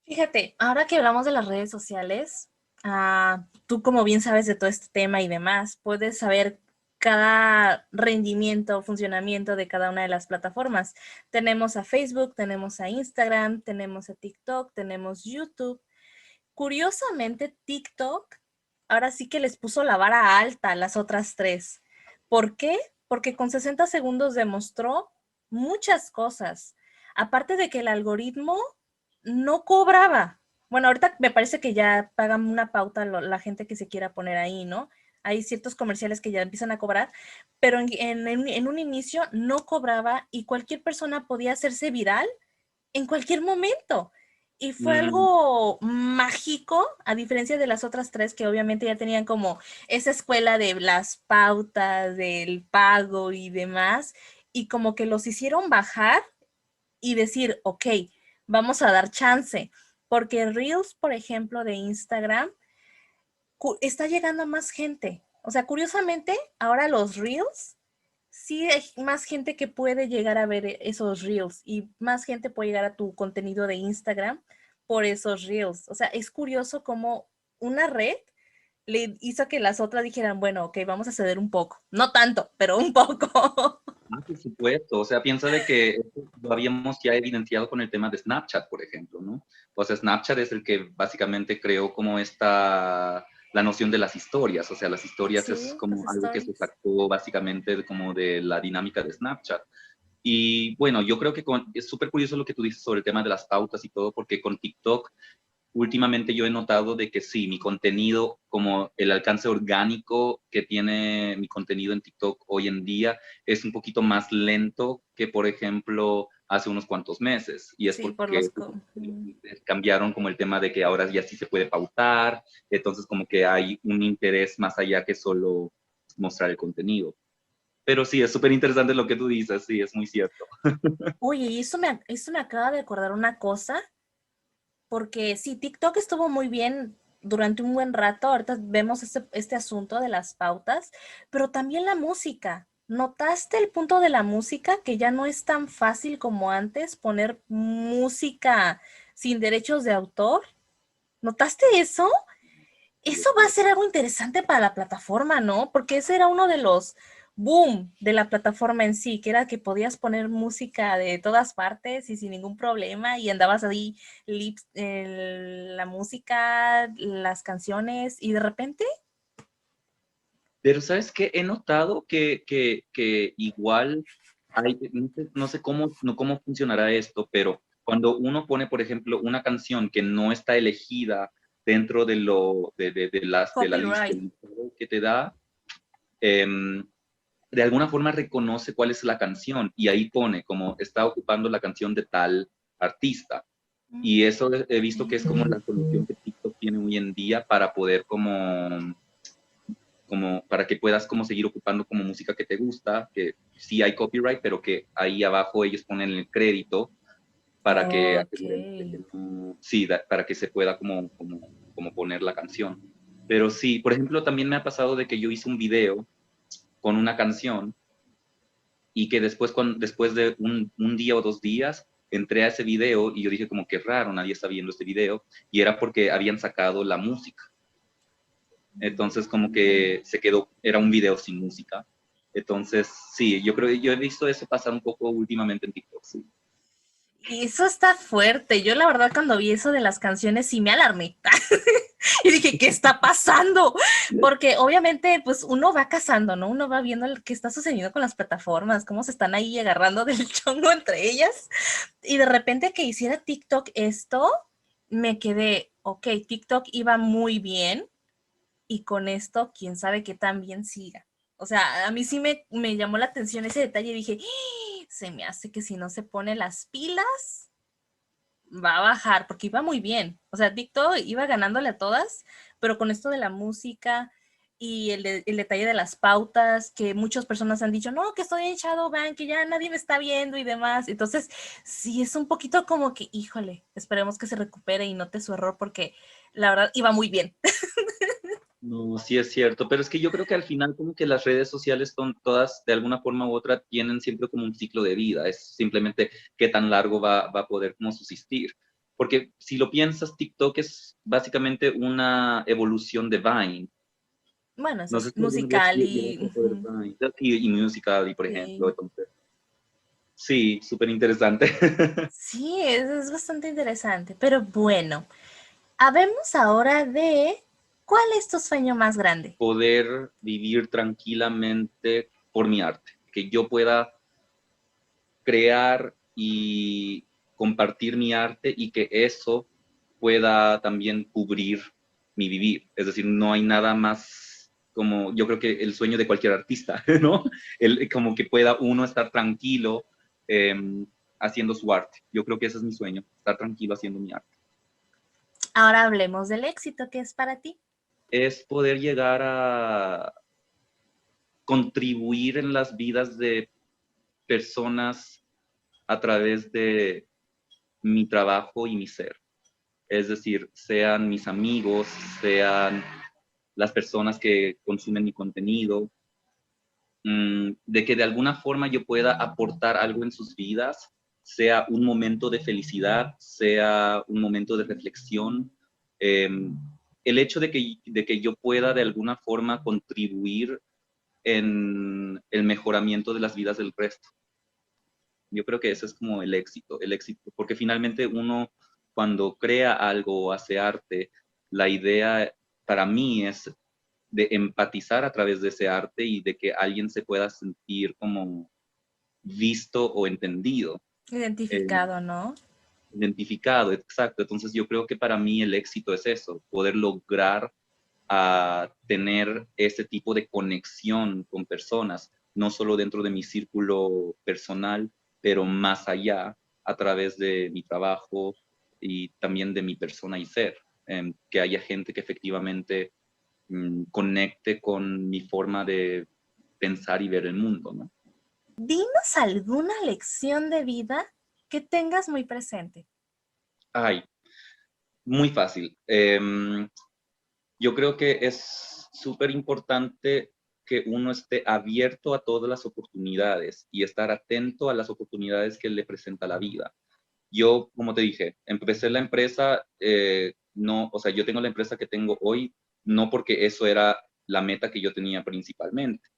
fíjate, ahora que hablamos de las redes sociales, tú como bien sabes de todo este tema y demás, puedes saber cada rendimiento, funcionamiento de cada una de las plataformas. Tenemos a Facebook, tenemos a Instagram, tenemos a TikTok, tenemos YouTube. Curiosamente, TikTok ahora sí que les puso la vara alta a las otras tres. ¿Por qué? Porque con 60 segundos demostró muchas cosas. Aparte de que el algoritmo no cobraba. Bueno, ahorita me parece que ya pagan una pauta la gente que se quiera poner ahí, ¿no? Hay ciertos comerciales que ya empiezan a cobrar, pero en un inicio no cobraba y cualquier persona podía hacerse viral en cualquier momento. Y fue Mm, algo mágico, a diferencia de las otras tres que obviamente ya tenían como esa escuela de las pautas, del pago y demás, y como que los hicieron bajar y decir, ok, vamos a dar chance, porque Reels, por ejemplo, de Instagram, está llegando a más gente. O sea, curiosamente, ahora los Reels, sí hay más gente que puede llegar a ver esos Reels y más gente puede llegar a tu contenido de Instagram por esos Reels. O sea, es curioso cómo una red le hizo que las otras dijeran, bueno, ok, vamos a ceder un poco. No tanto, pero un poco. por supuesto, o sea, piensa de que esto lo habíamos ya evidenciado con el tema de Snapchat, por ejemplo, ¿no? O sea, Snapchat es el que básicamente creó como esta la noción de las historias. O sea, las historias es Sí, las como algo que se stories. sacó básicamente como de la dinámica de Snapchat. Y bueno, yo creo que es súper curioso lo que tú dices sobre el tema de las pautas y todo, porque con TikTok últimamente yo he notado de que sí, mi contenido, como el alcance orgánico que tiene mi contenido en TikTok hoy en día, es un poquito más lento que, por ejemplo, hace unos cuantos meses. Y es Sí, por los... porque cambiaron como el tema de que ahora ya sí se puede pautar, entonces como que hay un interés más allá que solo mostrar el contenido. Pero sí, es súper interesante lo que tú dices, sí, es muy cierto. Oye, y eso me acaba de acordar una cosa, porque sí, TikTok estuvo muy bien durante un buen rato, ahorita vemos este asunto de las pautas, pero también la música. ¿Notaste el punto de la música? Que ya no es tan fácil como antes poner música sin derechos de autor. ¿Notaste eso? Sí, Eso es va a ser cierto. algo interesante para la plataforma, ¿no? Porque ese era uno de los boom de la plataforma en sí, que era que podías poner música de todas partes y sin ningún problema y andabas ahí la música, las canciones y de repente, Pero ¿sabes qué? He notado que igual hay, no sé cómo, no cómo funcionará esto, pero cuando uno pone, por ejemplo, una canción que no está elegida dentro de la lista copyright. que te da, em, de alguna forma reconoce cuál es la canción y ahí pone como está ocupando la canción de tal artista. Y eso he visto que es como la solución que TikTok tiene hoy en día para poder como para que puedas como seguir ocupando como música que te gusta, que sí hay copyright, pero que ahí abajo ellos ponen el crédito para que Ok. aseguren de que no, sí, para que se pueda como poner la canción. Pero sí, por ejemplo, también me ha pasado de que yo hice un video con una canción y que después, después de un día o 2 días, entré a ese video y yo dije como que raro, nadie está viendo este video, y era porque habían sacado la música. Entonces como que se quedó, era un video sin música. Entonces, sí, yo creo que yo he visto eso pasar un poco últimamente en TikTok, sí. Y eso está fuerte. Yo la verdad cuando vi eso de las canciones sí me alarmé. Y dije, ¿qué está pasando? Porque obviamente, pues uno va cazando, ¿no? Uno va viendo qué está sucediendo con las plataformas, cómo se están ahí agarrando del chongo entre ellas. Y de repente que hiciera TikTok esto, me quedé, ok, TikTok iba muy bien y con esto, quién sabe qué tan bien siga. O sea, a mí sí me llamó la atención ese detalle y dije, ¡ah! Se me hace que si no se pone las pilas, va a bajar, porque iba muy bien. O sea, TikTok iba ganándole a todas, pero con esto de la música y el detalle de las pautas, que muchas personas han dicho, no, que estoy en Shadowban, que ya nadie me está viendo y demás. Entonces, sí, es un poquito como que, híjole, esperemos que se recupere y note su error, porque la verdad iba muy bien. No, sí es cierto, pero es que yo creo que al final como que las redes sociales son todas, de alguna forma u otra, tienen siempre como un ciclo de vida, es simplemente qué tan largo va a poder como subsistir. Porque si lo piensas, TikTok es básicamente una evolución de Vine. Bueno, eso No sé es si alguna vez musical llegaste a poder y Vine. Y Musical.ly, por ejemplo, sí. entonces, sí, súper interesante. Sí, es bastante interesante, pero bueno, habemos ahora de ¿cuál es tu sueño más grande? Poder vivir tranquilamente por mi arte, que yo pueda crear y compartir mi arte y que eso pueda también cubrir mi vivir. Es decir, no hay nada más como, yo creo que el sueño de cualquier artista, ¿no? Como que pueda uno estar tranquilo eh, haciendo su arte. Yo creo que ese es mi sueño, estar tranquilo haciendo mi arte. Ahora hablemos del éxito que es para ti. Es poder llegar a contribuir en las vidas de personas a través de mi trabajo y mi ser. Es decir, sean mis amigos, sean las personas que consumen mi contenido, de que de alguna forma yo pueda aportar algo en sus vidas, sea un momento de felicidad, sea un momento de reflexión. Eh, el hecho de que yo pueda de alguna forma contribuir en el mejoramiento de las vidas del resto. Yo creo que ese es como el éxito, porque finalmente uno cuando crea algo o hace arte, la idea para mí es de empatizar a través de ese arte y de que alguien se pueda sentir como visto o entendido. Identificado, ¿no? Identificado, exacto. Entonces yo creo que para mí el éxito es eso, poder lograr tener ese tipo de conexión con personas, no solo dentro de mi círculo personal, pero más allá a través de mi trabajo y también de mi persona y ser. Que haya gente que efectivamente conecte con mi forma de pensar y ver el mundo, ¿no? Dinos alguna lección de vida que tengas muy presente. Ay, muy fácil. Yo creo que es súper importante que uno esté abierto a todas las oportunidades y estar atento a las oportunidades que le presenta la vida. Yo, como te dije, empecé la empresa, no, o sea, yo tengo la empresa que tengo hoy, no porque eso era la meta que yo tenía principalmente,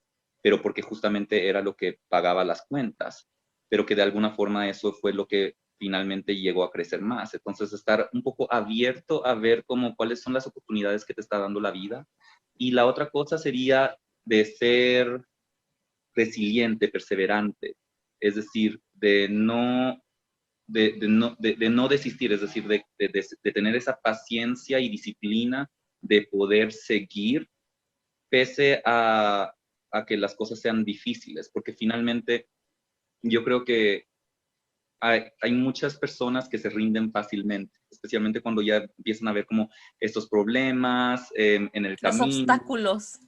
pero porque justamente era lo que pagaba las cuentas, pero que de alguna forma eso fue lo que finalmente llegó a crecer más. Entonces, estar un poco abierto a ver cómo, cuáles son las oportunidades que te está dando la vida. Y la otra cosa sería de ser resiliente, perseverante, es decir, de no desistir, es decir, de tener esa paciencia y disciplina de poder seguir pese a que las cosas sean difíciles, porque finalmente yo creo que hay muchas personas que se rinden fácilmente, especialmente cuando ya empiezan a ver como estos problemas en el Los camino, obstáculos.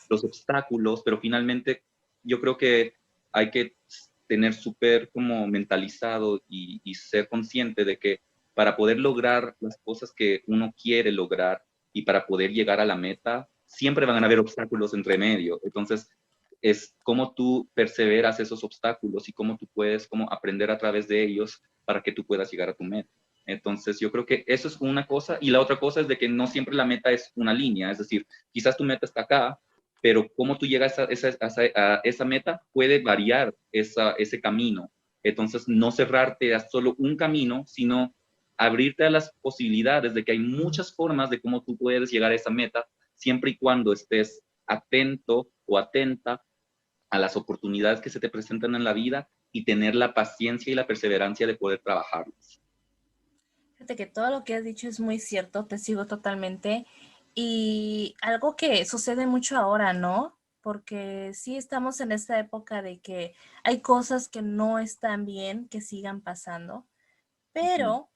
los obstáculos, pero finalmente yo creo que hay que tener súper como mentalizado y ser consciente de que para poder lograr las cosas que uno quiere lograr y para poder llegar a la meta, siempre van a haber obstáculos entre medio. Entonces, es cómo tú perseveras esos obstáculos y cómo tú puedes como aprender a través de ellos para que tú puedas llegar a tu meta. Entonces, yo creo que eso es una cosa. Y la otra cosa es de que no siempre la meta es una línea. Es decir, quizás tu meta está acá, pero cómo tú llegas a esa meta puede variar ese camino. Entonces, no cerrarte a solo un camino, sino abrirte a las posibilidades de que hay muchas formas de cómo tú puedes llegar a esa meta, siempre y cuando estés atento o atenta a las oportunidades que se te presentan en la vida y tener la paciencia y la perseverancia de poder trabajarlas. Fíjate que todo lo que has dicho es muy cierto, te sigo totalmente. Y algo que sucede mucho ahora, ¿no? Porque sí estamos en esta época de que hay cosas que no están bien, que sigan pasando, pero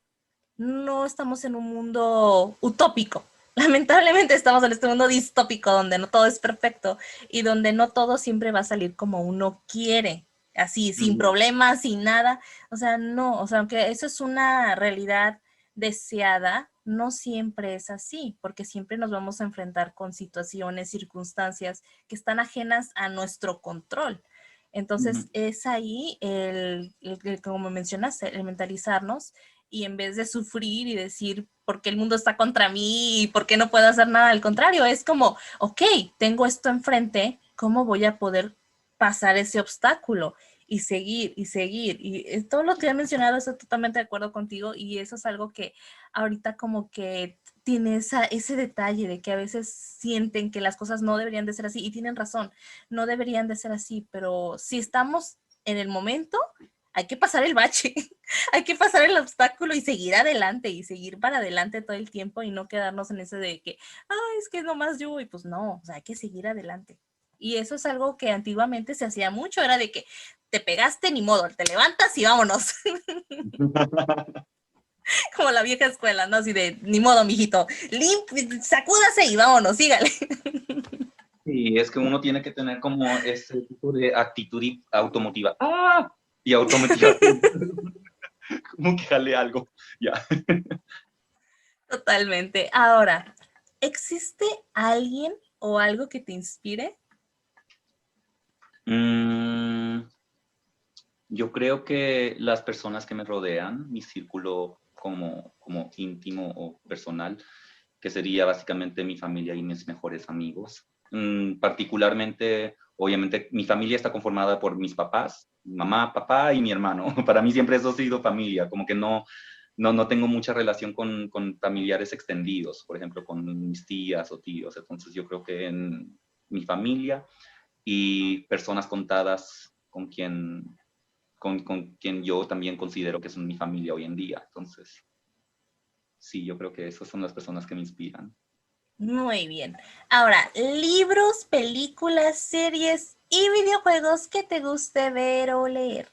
no estamos en un mundo utópico. Lamentablemente estamos en este mundo distópico donde no todo es perfecto y donde no todo siempre va a salir como uno quiere, así, sin problemas, sin nada. O sea, no, o sea, aunque eso es una realidad deseada, no siempre es así, porque siempre nos vamos a enfrentar con situaciones, circunstancias que están ajenas a nuestro control. Entonces, es ahí como mencionaste, el mentalizarnos y en vez de sufrir y decir, ¿por qué el mundo está contra mí y por qué no puedo hacer nada? Al contrario, es como, ok, tengo esto enfrente, ¿cómo voy a poder pasar ese obstáculo? Y seguir, y seguir. Y todo lo que he mencionado, estoy totalmente de acuerdo contigo y eso es algo que ahorita como que tiene ese detalle de que a veces sienten que las cosas no deberían de ser así y tienen razón, no deberían de ser así, pero si estamos en el momento, hay que pasar el bache, hay que pasar el obstáculo y seguir adelante y seguir para adelante todo el tiempo y no quedarnos en ese de que, ay, es que nomás yo, y pues no, o sea, hay que seguir adelante. Y eso es algo que antiguamente se hacía mucho, era de que te pegaste, ni modo, te levantas y vámonos. Como la vieja escuela, ¿no? Así de, ni modo, mijito, sacúdase y vámonos, sígale. Sí, es que uno tiene que tener como ese tipo de actitud y automotiva. ¡Ah! Y automotivación. Como que jale algo. Ya. Totalmente. Ahora, ¿existe alguien o algo que te inspire? Mm, yo creo que las personas que me rodean, mi círculo como íntimo o personal, que sería básicamente mi familia y mis mejores amigos. Particularmente, obviamente, mi familia está conformada por mis papás, mamá, papá y mi hermano. Para mí siempre eso ha sido familia, como que no, no tengo mucha relación con familiares extendidos, por ejemplo, con mis tías o tíos. Entonces yo creo que en mi familia y personas contadas con quien yo también considero que son mi familia hoy en día. Entonces, sí, yo creo que esas son las personas que me inspiran. Muy bien. Ahora, libros, películas, series y videojuegos que te guste ver o leer.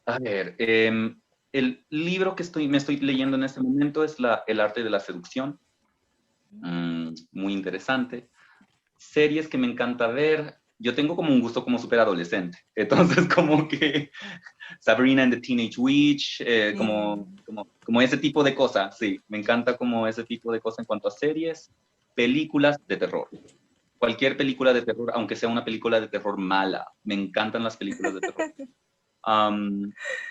A ver, el libro que me estoy leyendo en este momento es El arte de la seducción. Muy interesante. Series que me encanta ver. Yo tengo como un gusto como súper adolescente. Entonces, como que Sabrina and the Teenage Witch, como ese tipo de cosas, sí. Me encanta como ese tipo de cosas en cuanto a series, películas de terror. Cualquier película de terror, aunque sea una película de terror mala. Me encantan las películas de terror.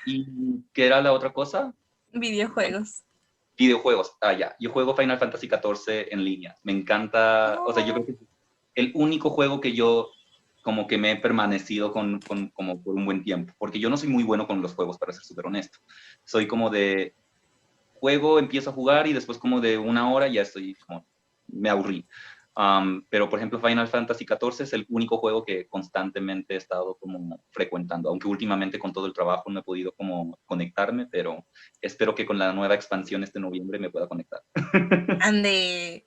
¿Y qué era la otra cosa? Videojuegos. Videojuegos. Ya. Yo juego Final Fantasy XIV en línea. Me encanta. O sea, yo Oh, creo que es el único juego que yo como que me he permanecido como por un buen tiempo. Porque yo no soy muy bueno con los juegos, para ser súper honesto. Soy como de juego, empiezo a jugar y después como de una hora ya estoy como, me aburrí. Pero, por ejemplo, Final Fantasy XIV es el único juego que constantemente he estado como frecuentando, aunque últimamente con todo el trabajo no he podido como conectarme, pero espero que con la nueva expansión este noviembre me pueda conectar. ande.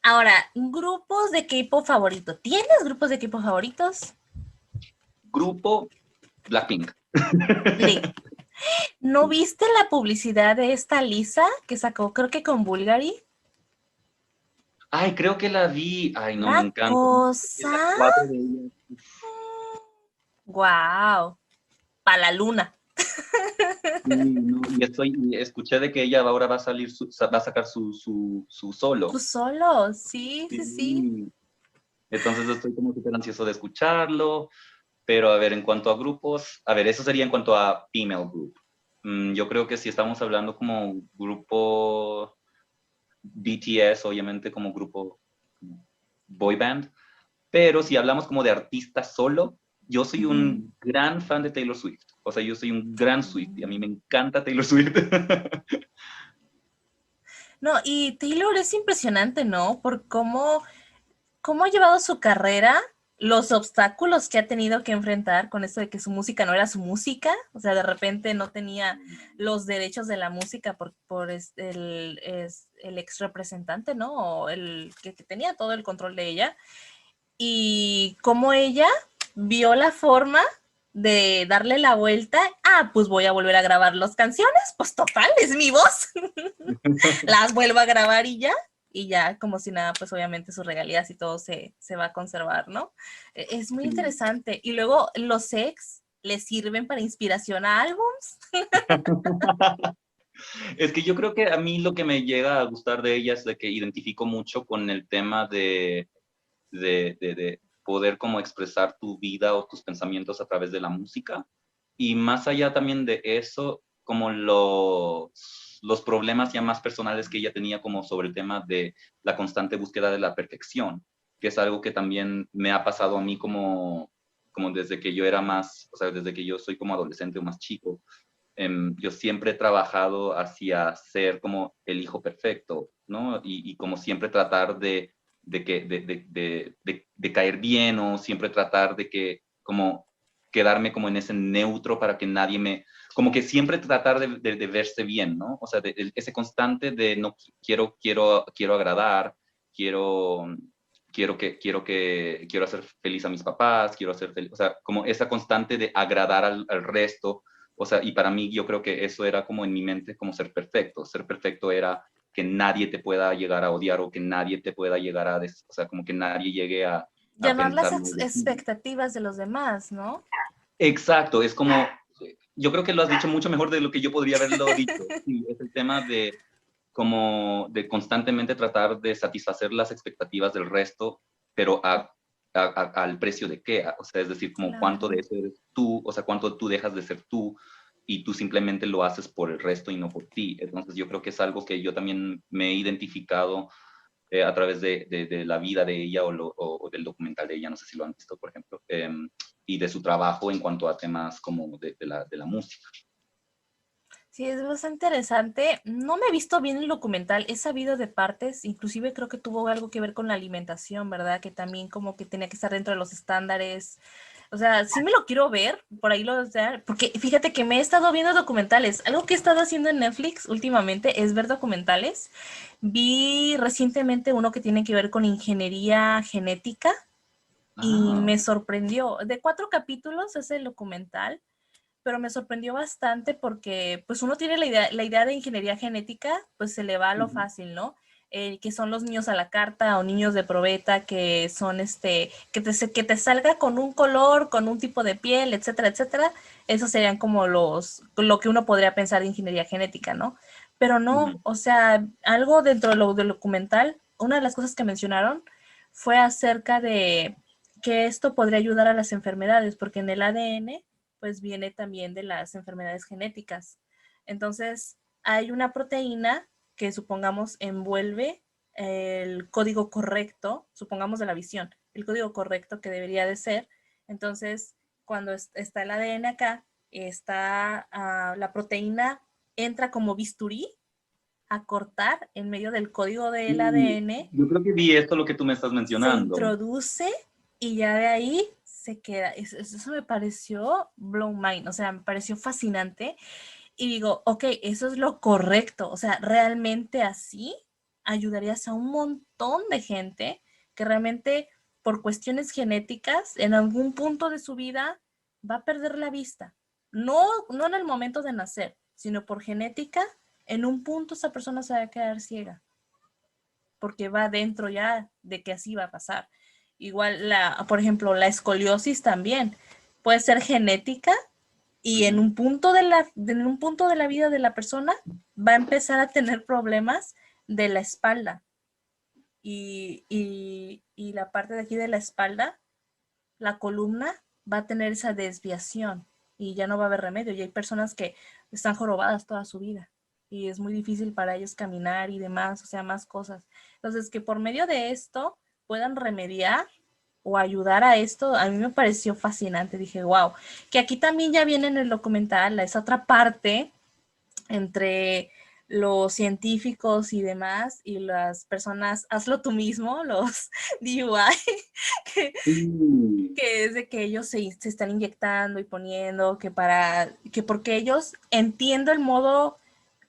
Ahora, grupos de K-pop favorito. ¿Tienes grupos de K-pop favoritos? Grupo Blackpink. Ande. ¿No viste la publicidad de esta Lisa que sacó, creo que con Bulgari? Ay, creo que la vi. Ay, no, me Una encanta. cosa. Las cuatro de ellas. Wow. Para la luna. Sí, no, y escuché de que ella ahora va a salir, va a sacar su Tú solo. solo. Sí, sí, sí. Sí. Entonces estoy como súper ansioso de escucharlo, pero a ver, en cuanto a grupos, a ver, eso sería en cuanto a female group. Yo creo que si estamos hablando como grupo BTS, obviamente como grupo boy band, pero si hablamos como de artista solo, yo soy Ujú. un gran fan de Taylor Swift. O sea, yo soy un gran Swift y a mí me encanta Taylor Swift. No, y Taylor es impresionante, ¿no? Por cómo ha llevado su carrera, los obstáculos que ha tenido que enfrentar con esto de que su música no era su música, o sea, de repente no tenía los derechos de la música por el ex representante, ¿no? O el que tenía todo el control de ella. Y cómo ella vio la forma de darle la vuelta. Ah, pues voy a volver a grabar las canciones, pues total, es mi voz. Las vuelvo a grabar y ya como si nada, pues obviamente sus regalías y todo se va a conservar, ¿no? Es muy Sí. interesante. Y luego los ex les sirven para inspiración a álbums. Es que yo creo que a mí lo que me llega a gustar de ella es de que identifico mucho con el tema de poder como expresar tu vida o tus pensamientos a través de la música. Y más allá también de eso, como los problemas ya más personales que ella tenía como sobre el tema de la constante búsqueda de la perfección, que es algo que también me ha pasado a mí como desde que yo era más, o sea, desde que yo soy como adolescente o más chico. Yo siempre he trabajado hacia ser como el hijo perfecto, ¿no? Y como siempre tratar de caer bien o siempre tratar de que como quedarme como en ese neutro para que nadie como que siempre tratar de verse bien, ¿no? O sea, ese constante de no quiero agradar, quiero, quiero hacer feliz a mis papás, quiero hacer feliz, o sea, como esa constante de agradar al resto. O sea, y para mí yo creo que eso era como en mi mente como ser perfecto. Ser perfecto era que nadie te pueda llegar a odiar o que nadie te pueda llegar o sea, como que nadie llegue a Llenar las pensar mal de ti. expectativas de los demás, ¿no? Exacto, es como, yo creo que lo has dicho mucho mejor de lo que yo podría haberlo dicho. Sí, es el tema de como de constantemente tratar de satisfacer las expectativas del resto, pero al precio de qué, o sea, es decir, como cuánto de Claro. eso eres tú, o sea, cuánto tú dejas de ser tú y tú simplemente lo haces por el resto y no por ti. Entonces yo creo que es algo que yo también me he identificado a través de la vida de ella o del documental de ella, no sé si lo han visto, por ejemplo, y de su trabajo en cuanto a temas como de la música. Sí, es bastante interesante. No me he visto bien el documental, he sabido de partes, inclusive creo que tuvo algo que ver con la alimentación, ¿verdad? Que también como que tenía que estar dentro de los estándares. O sea, sí me lo quiero ver, por ahí lo, o sea, porque fíjate que me he estado viendo documentales. Algo que he estado haciendo en Netflix últimamente es ver documentales. Vi recientemente uno que tiene que ver con ingeniería genética y Ah, me sorprendió. De 4 capítulos es el documental, pero me sorprendió bastante porque pues uno tiene la idea de ingeniería genética, pues se le va a lo ujú, fácil, ¿no? Que son los niños a la carta o niños de probeta, que son que te salga con un color, con un tipo de piel, etcétera, etcétera. Esos serían como lo que uno podría pensar de ingeniería genética, ¿no? Pero no, ujú. o sea, algo dentro de lo del documental, una de las cosas que mencionaron fue acerca de que esto podría ayudar a las enfermedades, porque en el ADN pues viene también de las enfermedades genéticas. Entonces, hay una proteína que supongamos envuelve el código correcto, supongamos de la visión, el código correcto que debería de ser. Entonces, cuando está el ADN acá, está la proteína entra como bisturí a cortar en medio del código del Sí, ADN, yo creo que vi esto lo que tú me estás se mencionando. introduce y ya de ahí se queda. Eso me pareció blow mind, o sea, me pareció fascinante. Y digo, ok, eso es lo correcto, o sea, realmente así ayudarías a un montón de gente que realmente por cuestiones genéticas en algún punto de su vida va a perder la vista. No, no en el momento de nacer, sino por genética, en un punto esa persona se va a quedar ciega porque va dentro ya de que así va a pasar. Igual, por ejemplo, la escoliosis también puede ser genética y Ujú. en un punto de la vida de la persona va a empezar a tener problemas de la espalda y la parte de aquí de la espalda, la columna, va a tener esa desviación y ya no va a haber remedio. Y hay personas que están jorobadas toda su vida y es muy difícil para ellos caminar y demás, o sea, más cosas. Entonces, que por medio de esto puedan remediar o ayudar a esto, a mí me pareció fascinante. Dije, wow, que aquí también ya viene en el documental esa otra parte entre los científicos y demás y las personas, hazlo tú mismo, los DUI, que, Sí. que es de que ellos se están inyectando y poniendo, que porque ellos entiendo el modo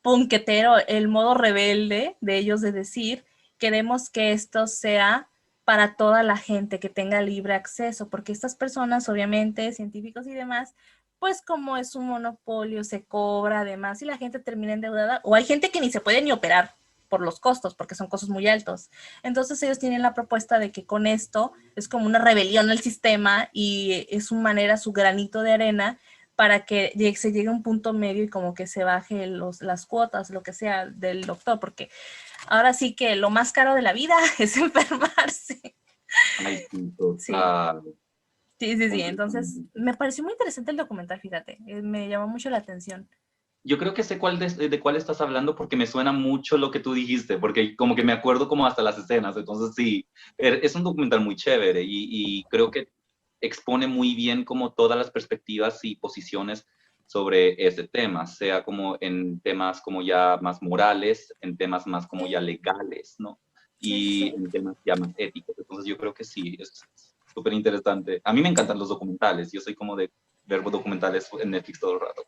punquetero, el modo rebelde de ellos de decir, queremos que esto sea para toda la gente, que tenga libre acceso, porque estas personas, obviamente, científicos y demás, pues como es un monopolio, se cobra además y la gente termina endeudada, o hay gente que ni se puede ni operar por los costos, porque son costos muy altos. Entonces ellos tienen la propuesta de que con esto es como una rebelión al sistema y es su manera, su granito de arena para que se llegue a un punto medio y como que se baje las cuotas, lo que sea del doctor, porque ahora sí que lo más caro de la vida es enfermarse. Ay, sí, Sí, total, sí, sí, sí. Entonces, completamente. me pareció muy interesante el documental, fíjate, me llamó mucho la atención. Yo creo que sé de cuál estás hablando porque me suena mucho lo que tú dijiste, porque como que me acuerdo como hasta las escenas, entonces sí, es un documental muy chévere y creo que expone muy bien como todas las perspectivas y posiciones sobre ese tema, sea como en temas como ya más morales, en temas más como ya Sí, legales, ¿no? sí, sí, Y sí. en temas ya más éticos. Entonces yo creo que sí, es súper interesante. A mí me encantan los documentales, yo soy como de ver documentales en Netflix todo el rato.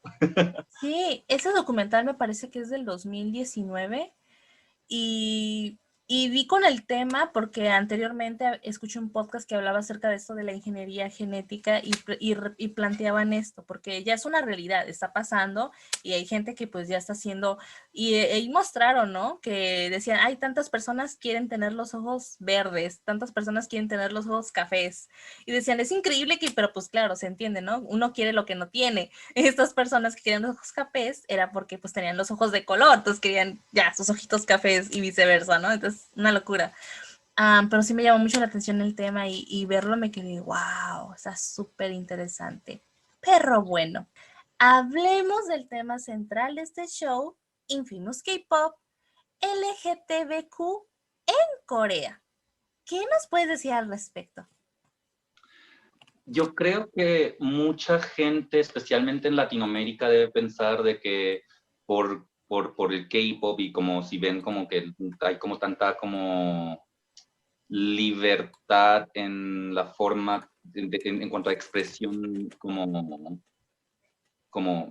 Sí, ese documental me parece que es del 2019 y, y vi con el tema porque anteriormente escuché un podcast que hablaba acerca de esto de la ingeniería genética y planteaban esto, porque ya es una realidad, está pasando y hay gente que pues ya está haciendo, y mostraron, ¿no? Que decían, hay tantas personas quieren tener los ojos verdes, tantas personas quieren tener los ojos cafés, y decían, es increíble que, pero pues claro, se entiende, ¿no? Uno quiere lo que no tiene. Estas personas que querían los ojos cafés era porque pues tenían los ojos de color, entonces querían ya sus ojitos cafés y viceversa, ¿no? Entonces, una locura. Pero sí me llamó mucho la atención el tema y verlo me quedé, wow, está súper interesante. Pero bueno, hablemos del tema central de este show, Infamous K-Pop, LGTBQ en Corea. ¿Qué nos puedes decir al respecto? Yo creo que mucha gente, especialmente en Latinoamérica, debe pensar de que por el K-pop y como si ven como que hay como tanta como libertad en la forma, en cuanto a expresión, como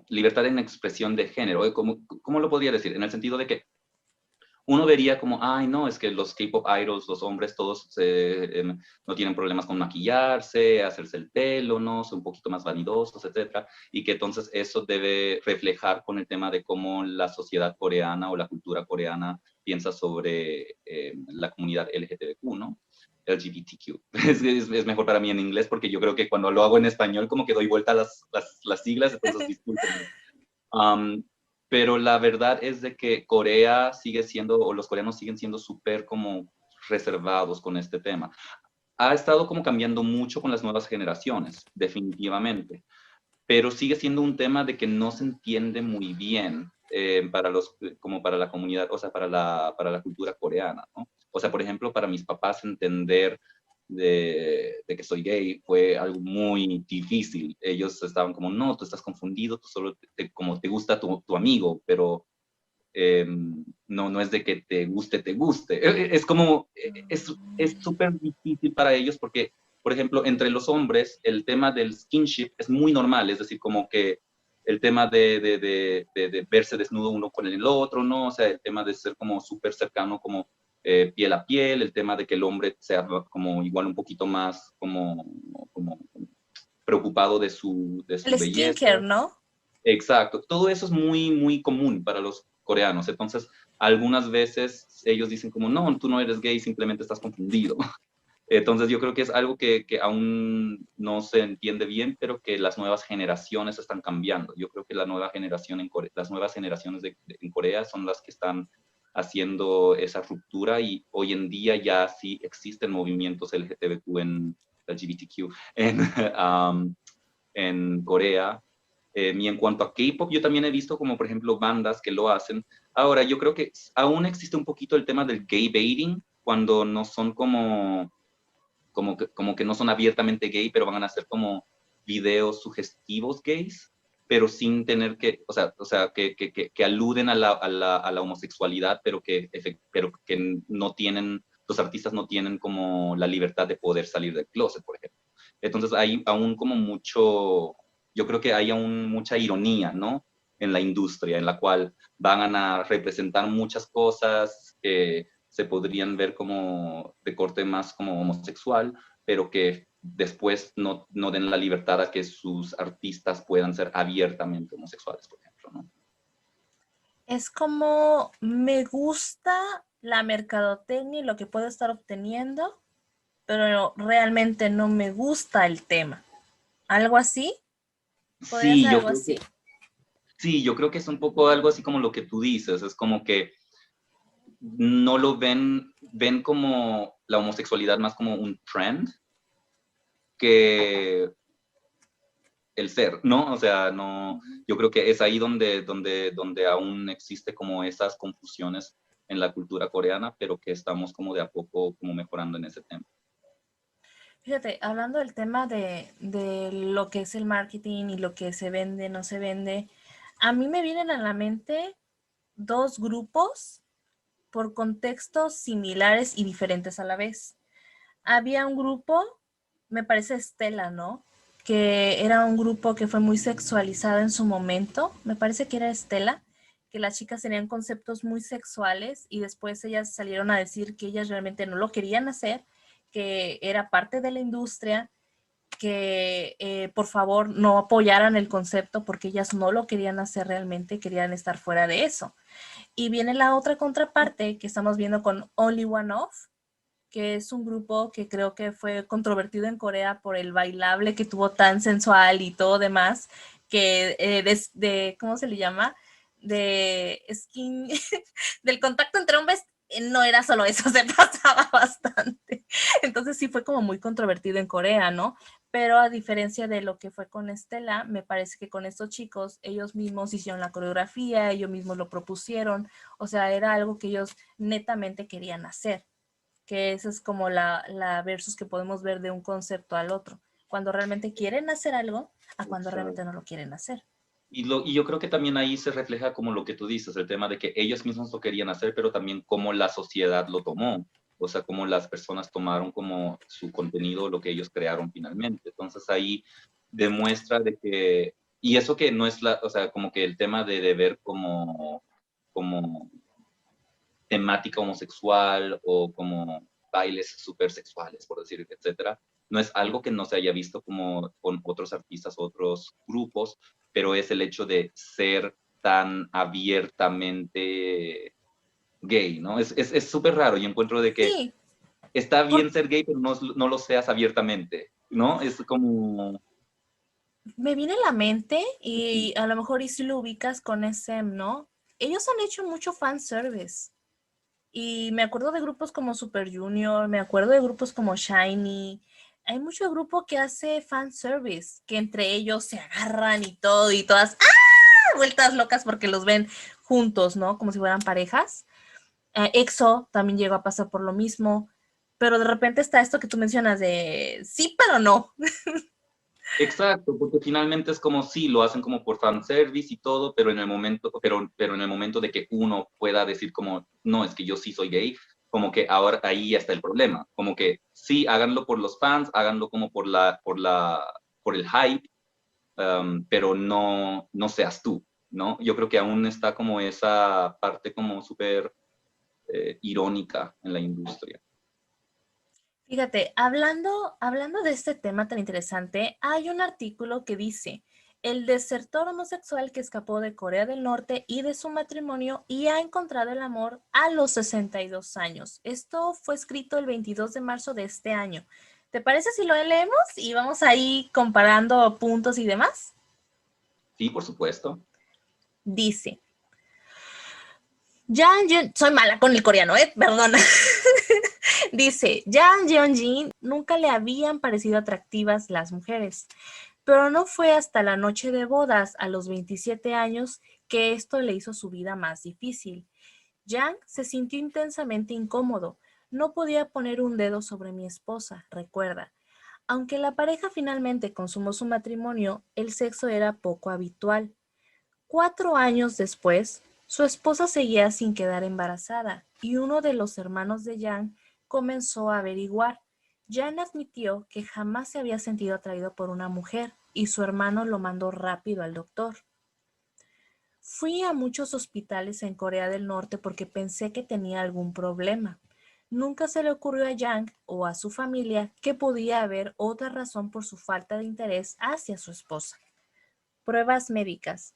libertad en expresión de género. ¿Cómo lo podría decir? En el sentido de que uno vería como, ay, no, es que los K-pop idols, los hombres, todos no tienen problemas con maquillarse, hacerse el pelo, ¿no? Son un poquito más vanidosos, etcétera. Y que entonces eso debe reflejar con el tema de cómo la sociedad coreana o la cultura coreana piensa sobre la comunidad LGTBQ, ¿no? LGBTQ. Es mejor para mí en inglés porque yo creo que cuando lo hago en español como que doy vuelta a las siglas, entonces discúlpenme. Um, pero la verdad es de que Corea sigue siendo, o los coreanos siguen siendo súper como reservados con este tema. Ha estado como cambiando mucho con las nuevas generaciones, definitivamente, pero sigue siendo un tema de que no se entiende muy bien como para la comunidad, o sea, para la cultura coreana, ¿no? O sea, por ejemplo, para mis papás entender de que soy gay fue algo muy difícil. Ellos estaban como, no, tú estás confundido, tú solo como te gusta tu amigo, pero no es de que te guste, te guste. Es como, es súper difícil para ellos porque, por ejemplo, entre los hombres, el tema del skinship es muy normal, es decir, como que el tema de verse desnudo uno con el otro, ¿no? O sea, el tema de ser como súper cercano, como piel a piel, el tema de que el hombre sea como igual un poquito más como preocupado de su El belleza. skincare, ¿no? Exacto, todo eso es muy, muy común para los coreanos. Entonces, algunas veces ellos dicen como, no, tú no eres gay, simplemente estás confundido. Entonces, yo creo que es algo que aún no se entiende bien, pero que las nuevas generaciones están cambiando. Yo creo que la nueva generación las nuevas generaciones en Corea son las que están haciendo esa ruptura y hoy en día ya sí existen movimientos LGTBQ LGBTQ en Corea. Y en cuanto a K-pop, yo también he visto como, por ejemplo, bandas que lo hacen. Ahora, yo creo que aún existe un poquito el tema del gay baiting, cuando no son como que no son abiertamente gay, pero van a hacer como videos sugestivos gays, pero sin tener o sea que aluden a la homosexualidad, pero que no tienen, los artistas no tienen como la libertad de poder salir del closet, por ejemplo. Entonces hay aún como yo creo que hay aún mucha ironía, ¿no? En la industria, en la cual van a representar muchas cosas que se podrían ver como de corte más como homosexual, pero que después no den la libertad a que sus artistas puedan ser abiertamente homosexuales, por ejemplo, ¿no? Es como me gusta la mercadotecnia y lo que puedo estar obteniendo, pero realmente no me gusta el tema. ¿Algo así? Podría Sí, ser yo algo creo así. que, sí, yo creo que es un poco algo así como lo que tú dices, es como que no lo ven como la homosexualidad más como un trend que el ser, ¿no? O sea, no, yo creo que es ahí donde aún existe como esas confusiones en la cultura coreana, pero que estamos como de a poco como mejorando en ese tema. Fíjate, hablando del tema de lo que es el marketing y lo que se vende, no se vende, a mí me vienen a la mente dos grupos por contextos similares y diferentes a la vez. Había un grupo, me parece Estela, ¿no? Que era un grupo que fue muy sexualizado en su momento, me parece que era Estela, que las chicas tenían conceptos muy sexuales y después ellas salieron a decir que ellas realmente no lo querían hacer, que era parte de la industria, que por favor no apoyaran el concepto porque ellas no lo querían hacer realmente, querían estar fuera de eso. Y viene la otra contraparte que estamos viendo con Only One Off, que es un grupo que creo que fue controvertido en Corea por el bailable que tuvo tan sensual y todo demás, que ¿cómo se le llama? De skin, del contacto entre hombres, no era solo eso, se pasaba bastante. Entonces sí fue como muy controvertido en Corea, ¿no? Pero a diferencia de lo que fue con Estela, me parece que con estos chicos, ellos mismos hicieron la coreografía, ellos mismos lo propusieron, o sea, era algo que ellos netamente querían hacer, que esa es como la versus que podemos ver de un concepto al otro, cuando realmente quieren hacer algo a cuando realmente Exacto. no lo quieren hacer. Y yo creo que también ahí se refleja como lo que tú dices, el tema de que ellos mismos lo querían hacer, pero también cómo la sociedad lo tomó. O sea, cómo las personas tomaron como su contenido, lo que ellos crearon finalmente. Entonces ahí demuestra de que, y eso que no es o sea, como que el tema de ver como temática homosexual o como bailes súper sexuales, por decir, etcétera. No es algo que no se haya visto como con otros artistas, otros grupos, pero es el hecho de ser tan abiertamente gay, ¿no? Es súper raro y encuentro de que Sí, está bien por- ser gay, pero no lo seas abiertamente, ¿no? Es como... me viene a la mente, y a lo mejor y si lo ubicas con SM, ¿no? Ellos han hecho mucho fanservice. Y me acuerdo de grupos como Super Junior, me acuerdo de grupos como Shiny. Hay mucho grupo que hace fanservice, que entre ellos se agarran y todo, y todas vueltas locas porque los ven juntos, ¿no? Como si fueran parejas. EXO también llegó a pasar por lo mismo, pero de repente está esto que tú mencionas de sí, pero no. Exacto, porque finalmente es como sí, lo hacen como por fanservice y todo, pero en el momento, pero en el momento de que uno pueda decir como, no, es que yo sí soy gay, como que ahora ahí ya está el problema. Como que sí, háganlo por los fans, háganlo como por el hype, pero no seas tú, ¿no? Yo creo que aún está como esa parte como súper irónica en la industria. Fíjate, hablando de este tema tan interesante, hay un artículo que dice, el desertor homosexual que escapó de Corea del Norte y de su matrimonio y ha encontrado el amor a los 62 años. Esto fue escrito el 22 de marzo de este año. ¿Te parece si lo leemos y vamos ahí comparando puntos y demás? Sí, por supuesto. Dice, soy mala con el coreano, perdona. Dice, Jang Jeonjin nunca le habían parecido atractivas las mujeres, pero no fue hasta la noche de bodas a los 27 años que esto le hizo su vida más difícil. Yang se sintió intensamente incómodo. No podía poner un dedo sobre mi esposa, recuerda. Aunque la pareja finalmente consumó su matrimonio, el sexo era poco habitual. 4 años después, su esposa seguía sin quedar embarazada y uno de los hermanos de Yang comenzó a averiguar. Yang admitió que jamás se había sentido atraído por una mujer y su hermano lo mandó rápido al doctor. Fui a muchos hospitales en Corea del Norte porque pensé que tenía algún problema. Nunca se le ocurrió a Yang o a su familia que podía haber otra razón por su falta de interés hacia su esposa. Pruebas médicas.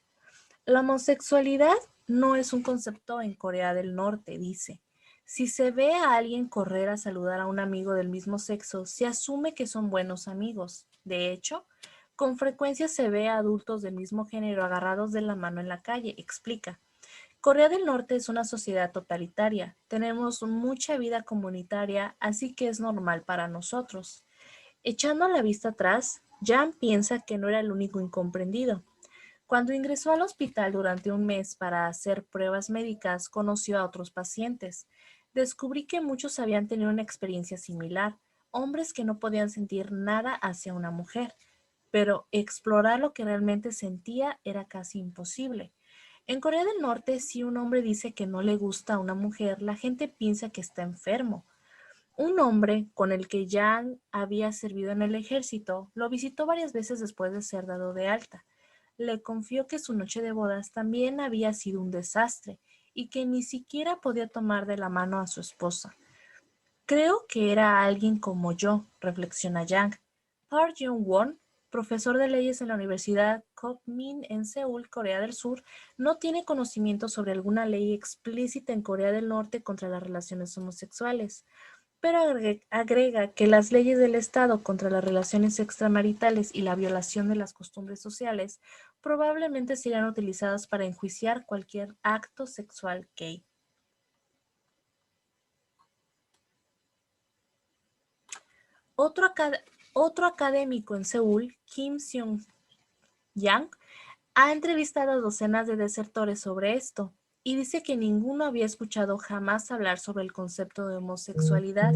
La homosexualidad no es un concepto en Corea del Norte, dice. Si se ve a alguien correr a saludar a un amigo del mismo sexo, se asume que son buenos amigos. De hecho, con frecuencia se ve a adultos del mismo género agarrados de la mano en la calle, explica. Corea del Norte es una sociedad totalitaria. Tenemos mucha vida comunitaria, así que es normal para nosotros. Echando la vista atrás, Jan piensa que no era el único incomprendido. Cuando ingresó al hospital durante un mes para hacer pruebas médicas, conoció a otros pacientes. Descubrí que muchos habían tenido una experiencia similar, hombres que no podían sentir nada hacia una mujer, pero explorar lo que realmente sentía era casi imposible. En Corea del Norte, si un hombre dice que no le gusta a una mujer, la gente piensa que está enfermo. Un hombre con el que Yang había servido en el ejército lo visitó varias veces después de ser dado de alta. Le confió que su noche de bodas también había sido un desastre y que ni siquiera podía tomar de la mano a su esposa. Creo que era alguien como yo, reflexiona Yang. Park Jung-won, profesor de leyes en la Universidad Kookmin en Seúl, Corea del Sur, no tiene conocimiento sobre alguna ley explícita en Corea del Norte contra las relaciones homosexuales, pero agrega que las leyes del Estado contra las relaciones extramaritales y la violación de las costumbres sociales probablemente serían utilizadas para enjuiciar cualquier acto sexual gay. Otro, otro académico en Seúl, Kim Seung-yang, ha entrevistado a docenas de desertores sobre esto y dice que ninguno había escuchado jamás hablar sobre el concepto de homosexualidad.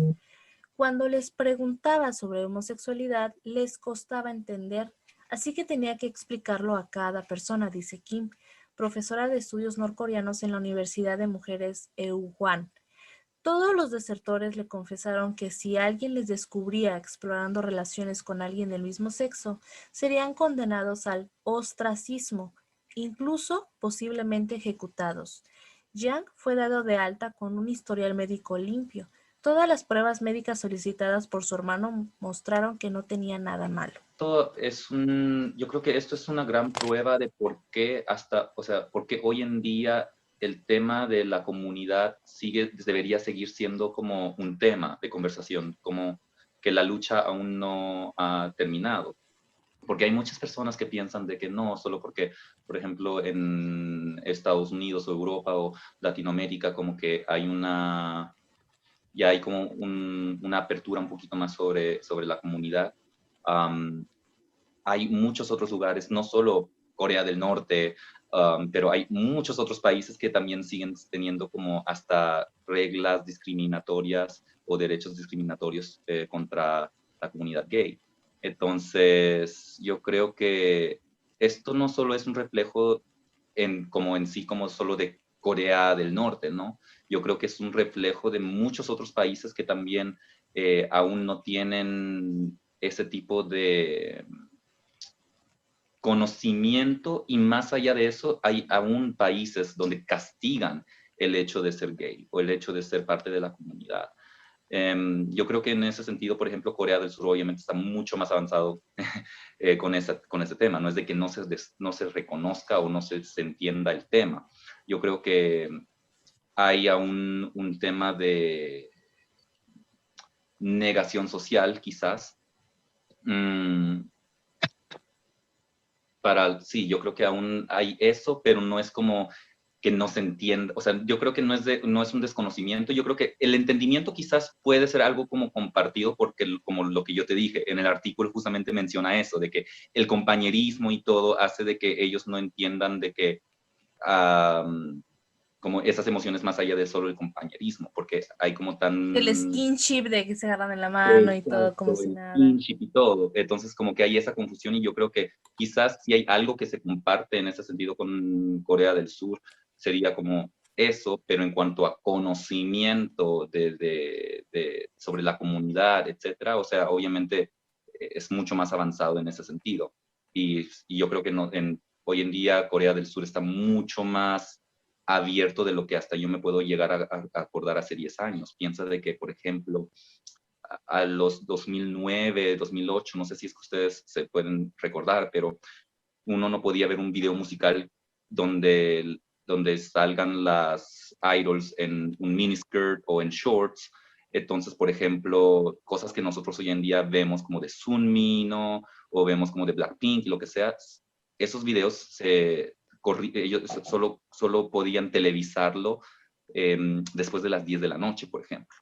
Cuando les preguntaba sobre homosexualidad, les costaba entender, Así que tenía que explicarlo a cada persona, dice Kim, profesora de estudios norcoreanos en la Universidad de Mujeres Ewhan. Todos los desertores le confesaron que si alguien les descubría explorando relaciones con alguien del mismo sexo, serían condenados al ostracismo, incluso posiblemente ejecutados. Yang fue dado de alta con un historial médico limpio. Todas las pruebas médicas solicitadas por su hermano mostraron que no tenía nada malo. Yo creo que esto es una gran prueba de por qué por qué hoy en día el tema de la comunidad debería seguir siendo como un tema de conversación, como que la lucha aún no ha terminado. Porque hay muchas personas que piensan de que no, solo porque, por ejemplo, en Estados Unidos o Europa o Latinoamérica, como que ya hay como una apertura un poquito más sobre la comunidad. Hay muchos otros lugares, no solo Corea del Norte, pero hay muchos otros países que también siguen teniendo como hasta reglas discriminatorias o derechos discriminatorios contra la comunidad gay. Entonces, yo creo que esto no solo es un reflejo como en sí, como solo de Corea del Norte, ¿no? Yo creo que es un reflejo de muchos otros países que también aún no tienen ese tipo de conocimiento, y más allá de eso, hay aún países donde castigan el hecho de ser gay o el hecho de ser parte de la comunidad. Yo creo que en ese sentido, por ejemplo, Corea del Sur obviamente está mucho más avanzado con ese tema. No es de que no se reconozca o no se entienda el tema. Yo creo que hay aún un tema de negación social, quizás. Sí, yo creo que aún hay eso, pero no es como que no se entienda, o sea, yo creo que no es un desconocimiento, yo creo que el entendimiento quizás puede ser algo como compartido, porque como lo que yo te dije, en el artículo justamente menciona eso, de que el compañerismo y todo hace de que ellos no entiendan de que como esas emociones más allá de solo el compañerismo, porque hay como El tan... skinship de que se agarran en la mano y todo como Exacto, si el nada. kinship y todo. Entonces, como que hay esa confusión, y yo creo que quizás si hay algo que se comparte en ese sentido con Corea del Sur, sería como eso, pero en cuanto a conocimiento sobre la comunidad, etcétera, o sea, obviamente es mucho más avanzado en ese sentido. Y yo creo que hoy en día Corea del Sur está mucho más abierto de lo que hasta yo me puedo llegar a acordar hace 10 años. Piensa de que, por ejemplo, a los 2009, 2008, no sé si es que ustedes se pueden recordar, pero uno no podía ver un video musical donde salgan las idols en un miniskirt o en shorts. Entonces, por ejemplo, cosas que nosotros hoy en día vemos como de Sunmi, ¿no? O vemos como de Blackpink y lo que sea, esos videos ellos solo podían televisarlo después de las 10 de la noche, por ejemplo,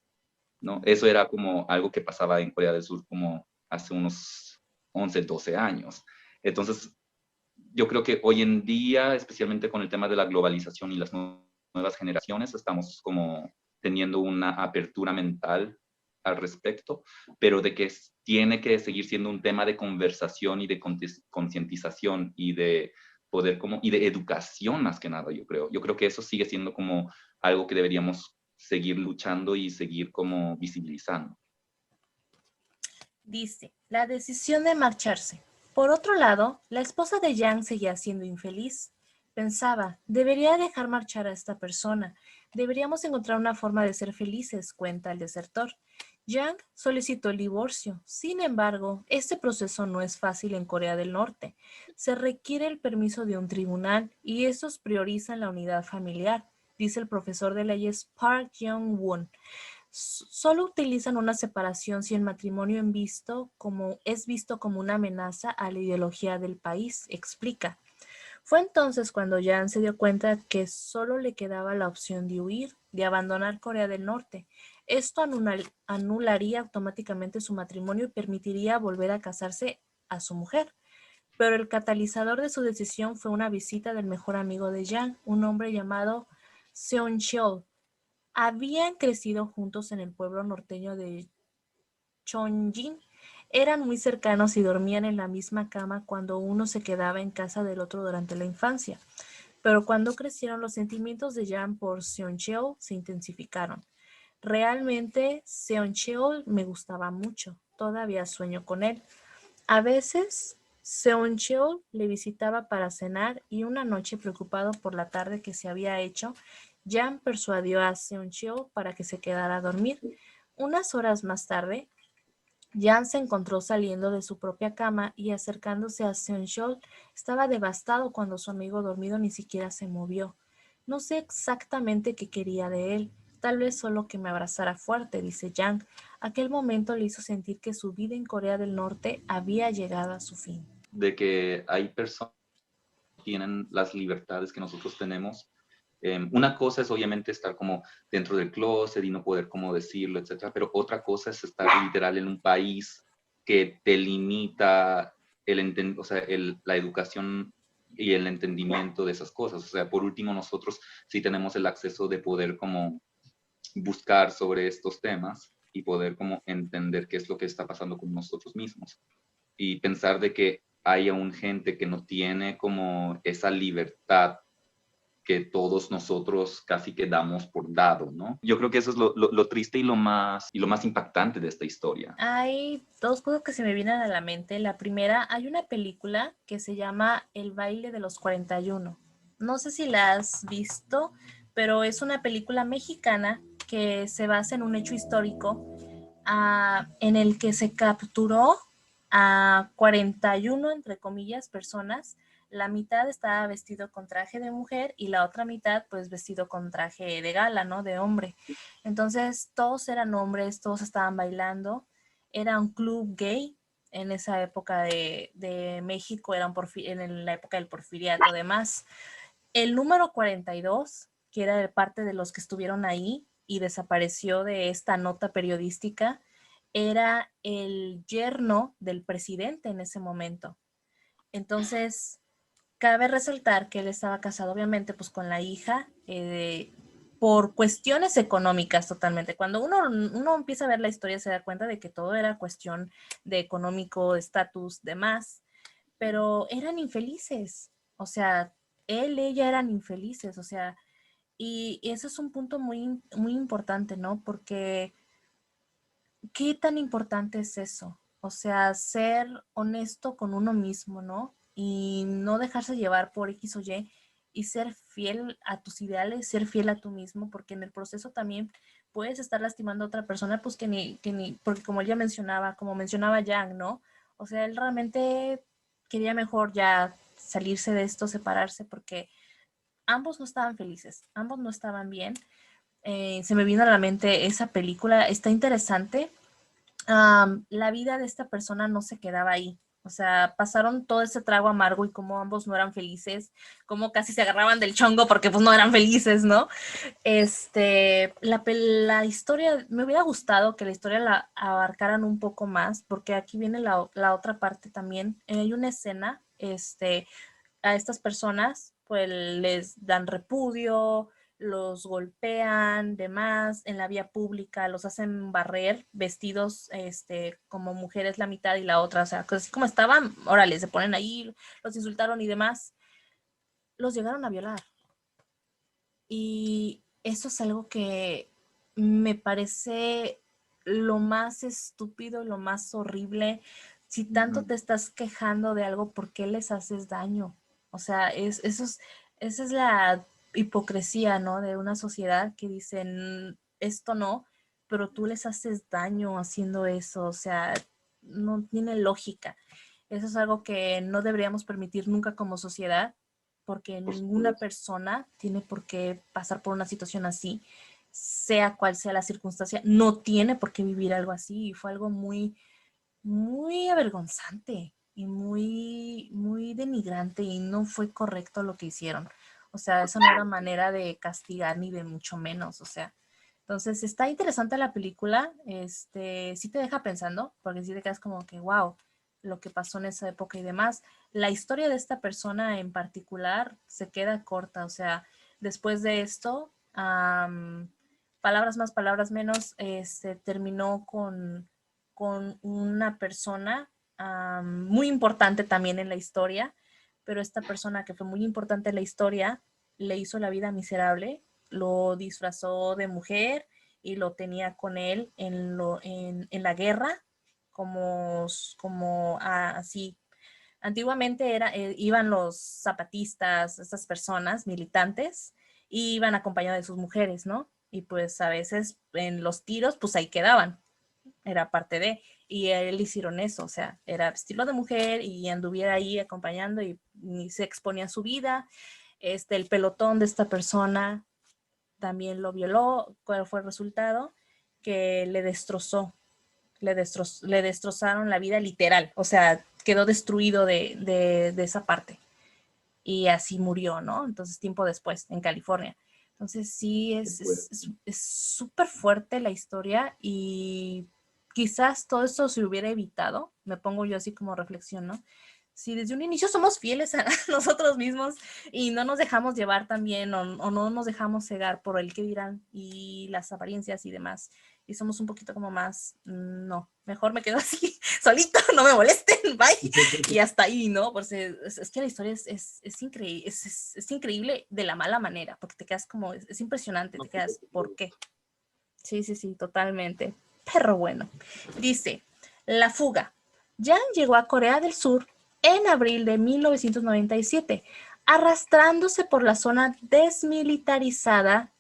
¿no? Eso era como algo que pasaba en Corea del Sur como hace unos 11, 12 años. Entonces, yo creo que hoy en día, especialmente con el tema de la globalización y las nuevas generaciones, estamos como teniendo una apertura mental al respecto, pero de que tiene que seguir siendo un tema de conversación y de concientización y de poder y de educación más que nada, yo creo. Yo creo que eso sigue siendo como algo que deberíamos seguir luchando y seguir como visibilizando. Dice, la decisión de marcharse. Por otro lado, la esposa de Yang seguía siendo infeliz. Pensaba, debería dejar marchar a esta persona. Deberíamos encontrar una forma de ser felices, cuenta el desertor. Yang solicitó el divorcio. Sin embargo, este proceso no es fácil en Corea del Norte. Se requiere el permiso de un tribunal y estos priorizan la unidad familiar, dice el profesor de leyes Park Jong-won. Solo utilizan una separación si el matrimonio es visto como una amenaza a la ideología del país, explica. Fue entonces cuando Jan se dio cuenta que solo le quedaba la opción de huir, de abandonar Corea del Norte. Esto anularía automáticamente su matrimonio y permitiría volver a casarse a su mujer. Pero el catalizador de su decisión fue una visita del mejor amigo de Jan, un hombre llamado Seon Cheol. Habían crecido juntos en el pueblo norteño de Chonjin eran muy cercanos y dormían en la misma cama cuando uno se quedaba en casa del otro durante la infancia. Pero cuando crecieron, los sentimientos de Jan por Seoncheol se intensificaron. Realmente Seoncheol me gustaba mucho. Todavía sueño con él. A veces Seoncheol le visitaba para cenar y una noche, preocupado por la tarde que se había hecho, Jan persuadió a Seoncheol para que se quedara a dormir. Unas horas más tarde, Jan se encontró saliendo de su propia cama y acercándose a Seoncheol. Estaba devastado cuando su amigo dormido ni siquiera se movió. No sé exactamente qué quería de él. Tal vez solo que me abrazara fuerte, dice Jan. Aquel momento le hizo sentir que su vida en Corea del Norte había llegado a su fin. De que hay personas que tienen las libertades que nosotros tenemos. Una cosa es obviamente estar como dentro del closet y no poder como decirlo, etcétera, pero otra cosa es estar literal en un país que te limita o sea, la educación y el entendimiento de esas cosas. O sea, por último, nosotros sí tenemos el acceso de poder como buscar sobre estos temas y poder como entender qué es lo que está pasando con nosotros mismos. Y pensar de que hay aún gente que no tiene como esa libertad que todos nosotros casi que damos por dado, ¿no? Yo creo que eso es lo triste y lo más impactante de esta historia. Hay dos cosas que se me vienen a la mente. La primera, hay una película que se llama El baile de los 41. No sé si la has visto, pero es una película mexicana que se basa en un hecho histórico en el que se capturó a 41, entre comillas, personas. La mitad estaba vestido con traje de mujer y la otra mitad pues vestido con traje de gala, ¿no? De hombre. Entonces todos eran hombres, todos estaban bailando. Era un club gay en esa época de México, era en la época del porfiriato, además. El número 42, que era parte de los que estuvieron ahí y desapareció de esta nota periodística, era el yerno del presidente en ese momento. Entonces, cabe resaltar que él estaba casado, obviamente, pues con la hija, por cuestiones económicas totalmente. Cuando uno empieza a ver la historia, se da cuenta de que todo era cuestión de económico, de estatus, demás, pero eran infelices. O sea, ella eran infelices, o sea, y eso es un punto muy, muy importante, ¿no? Porque, ¿qué tan importante es eso? O sea, ser honesto con uno mismo, ¿no? Y no dejarse llevar por X o y ser fiel a tus ideales, ser fiel a tú mismo, porque en el proceso también puedes estar lastimando a otra persona, pues porque como ella mencionaba, como mencionaba Yang, ¿no? O sea, él realmente quería mejor ya salirse de esto, separarse, porque ambos no estaban felices, ambos no estaban bien. Se me vino a la mente esa película, está interesante. La vida de esta persona no se quedaba ahí. O sea, pasaron todo ese trago amargo y como ambos no eran felices, como casi se agarraban del chongo porque pues no eran felices, ¿no? La historia, me hubiera gustado que la historia la abarcaran un poco más, porque aquí viene la otra parte también. Hay una escena, a estas personas pues les dan repudio, los golpean, demás, en la vía pública, los hacen barrer vestidos como mujeres la mitad y la otra, o sea, así como estaban, órale, se ponen ahí, los insultaron y demás, los llegaron a violar. Y eso es algo que me parece lo más estúpido, lo más horrible. Si tanto te estás quejando de algo, ¿por qué les haces daño? O sea, esa es la hipocresía, ¿no? De una sociedad que dicen esto no, pero tú les haces daño haciendo eso. O sea, no tiene lógica. Eso es algo que no deberíamos permitir nunca como sociedad, porque Por ninguna supuesto. persona tiene por qué pasar por una situación así, sea cual sea la circunstancia, no tiene por qué vivir algo así. Y fue algo muy, muy avergonzante y muy, muy denigrante y no fue correcto lo que hicieron. O sea, eso no era manera de castigar ni de mucho menos, o sea. Entonces, está interesante la película, sí te deja pensando, porque sí te quedas como que, wow, lo que pasó en esa época y demás. La historia de esta persona en particular se queda corta, o sea, después de esto, palabras más, palabras menos, terminó con una persona muy importante también en la historia, pero esta persona que fue muy importante en la historia le hizo la vida miserable, lo disfrazó de mujer y lo tenía con él en la guerra, como así. Antiguamente iban los zapatistas, estas personas militantes, y iban acompañados de sus mujeres, ¿no? Y pues a veces en los tiros, pues ahí quedaban, era parte de, y a él hicieron eso, o sea, era estilo de mujer y anduviera ahí acompañando y se exponía su vida. El pelotón de esta persona también lo violó. ¿Cuál fue el resultado? Que le destrozaron la vida literal, o sea, quedó destruido de esa parte. Y así murió, ¿no? Entonces, tiempo después, en California. Entonces, sí, es súper fuerte la historia y quizás todo esto se hubiera evitado, me pongo yo así como reflexión, ¿no? Si desde un inicio somos fieles a nosotros mismos y no nos dejamos llevar también o no nos dejamos cegar por el que dirán y las apariencias y demás, y somos un poquito como más, no, mejor me quedo así, solito, no me molesten, bye, y hasta ahí, ¿no? Porque es que la historia es increíble de la mala manera, porque te quedas como, es impresionante, te quedas, ¿por qué? Sí, sí, sí, totalmente. Perro bueno. Dice, La fuga. Yang llegó a Corea del Sur en abril de 1997, arrastrándose por la zona desmilitarizada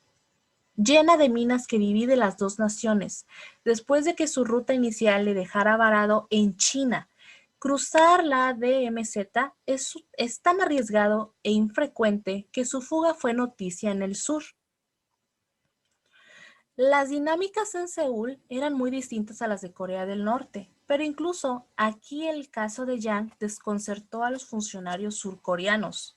llena de minas que divide las dos naciones, después de que su ruta inicial le dejara varado en China. Cruzar la DMZ es tan arriesgado e infrecuente que su fuga fue noticia en el sur. Las dinámicas en Seúl eran muy distintas a las de Corea del Norte, pero incluso aquí el caso de Yang desconcertó a los funcionarios surcoreanos.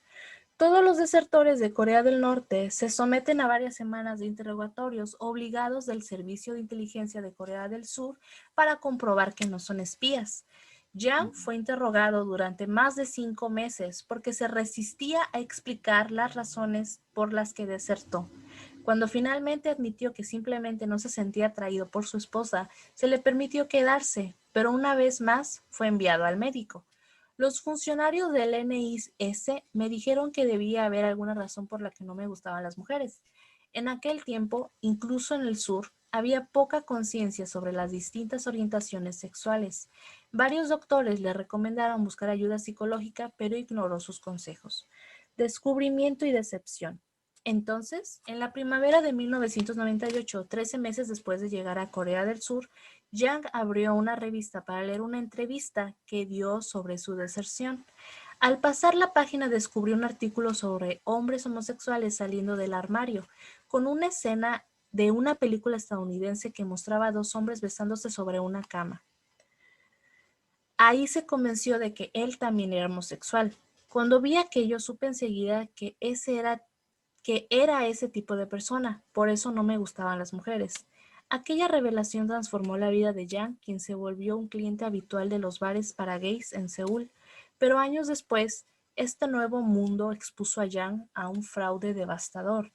Todos los desertores de Corea del Norte se someten a varias semanas de interrogatorios obligados del Servicio de Inteligencia de Corea del Sur para comprobar que no son espías. Yang fue interrogado durante más de 5 meses porque se resistía a explicar las razones por las que desertó. Cuando finalmente admitió que simplemente no se sentía atraído por su esposa, se le permitió quedarse, pero una vez más fue enviado al médico. Los funcionarios del NIS me dijeron que debía haber alguna razón por la que no me gustaban las mujeres. En aquel tiempo, incluso en el sur, había poca conciencia sobre las distintas orientaciones sexuales. Varios doctores le recomendaron buscar ayuda psicológica, pero ignoró sus consejos. Descubrimiento y decepción. Entonces, en la primavera de 1998, 13 meses después de llegar a Corea del Sur, Yang abrió una revista para leer una entrevista que dio sobre su deserción. Al pasar la página descubrió un artículo sobre hombres homosexuales saliendo del armario, con una escena de una película estadounidense que mostraba a dos hombres besándose sobre una cama. Ahí se convenció de que él también era homosexual. Cuando vi aquello supe enseguida que era ese tipo de persona, por eso no me gustaban las mujeres. Aquella revelación transformó la vida de Yang, quien se volvió un cliente habitual de los bares para gays en Seúl, pero años después, este nuevo mundo expuso a Yang a un fraude devastador.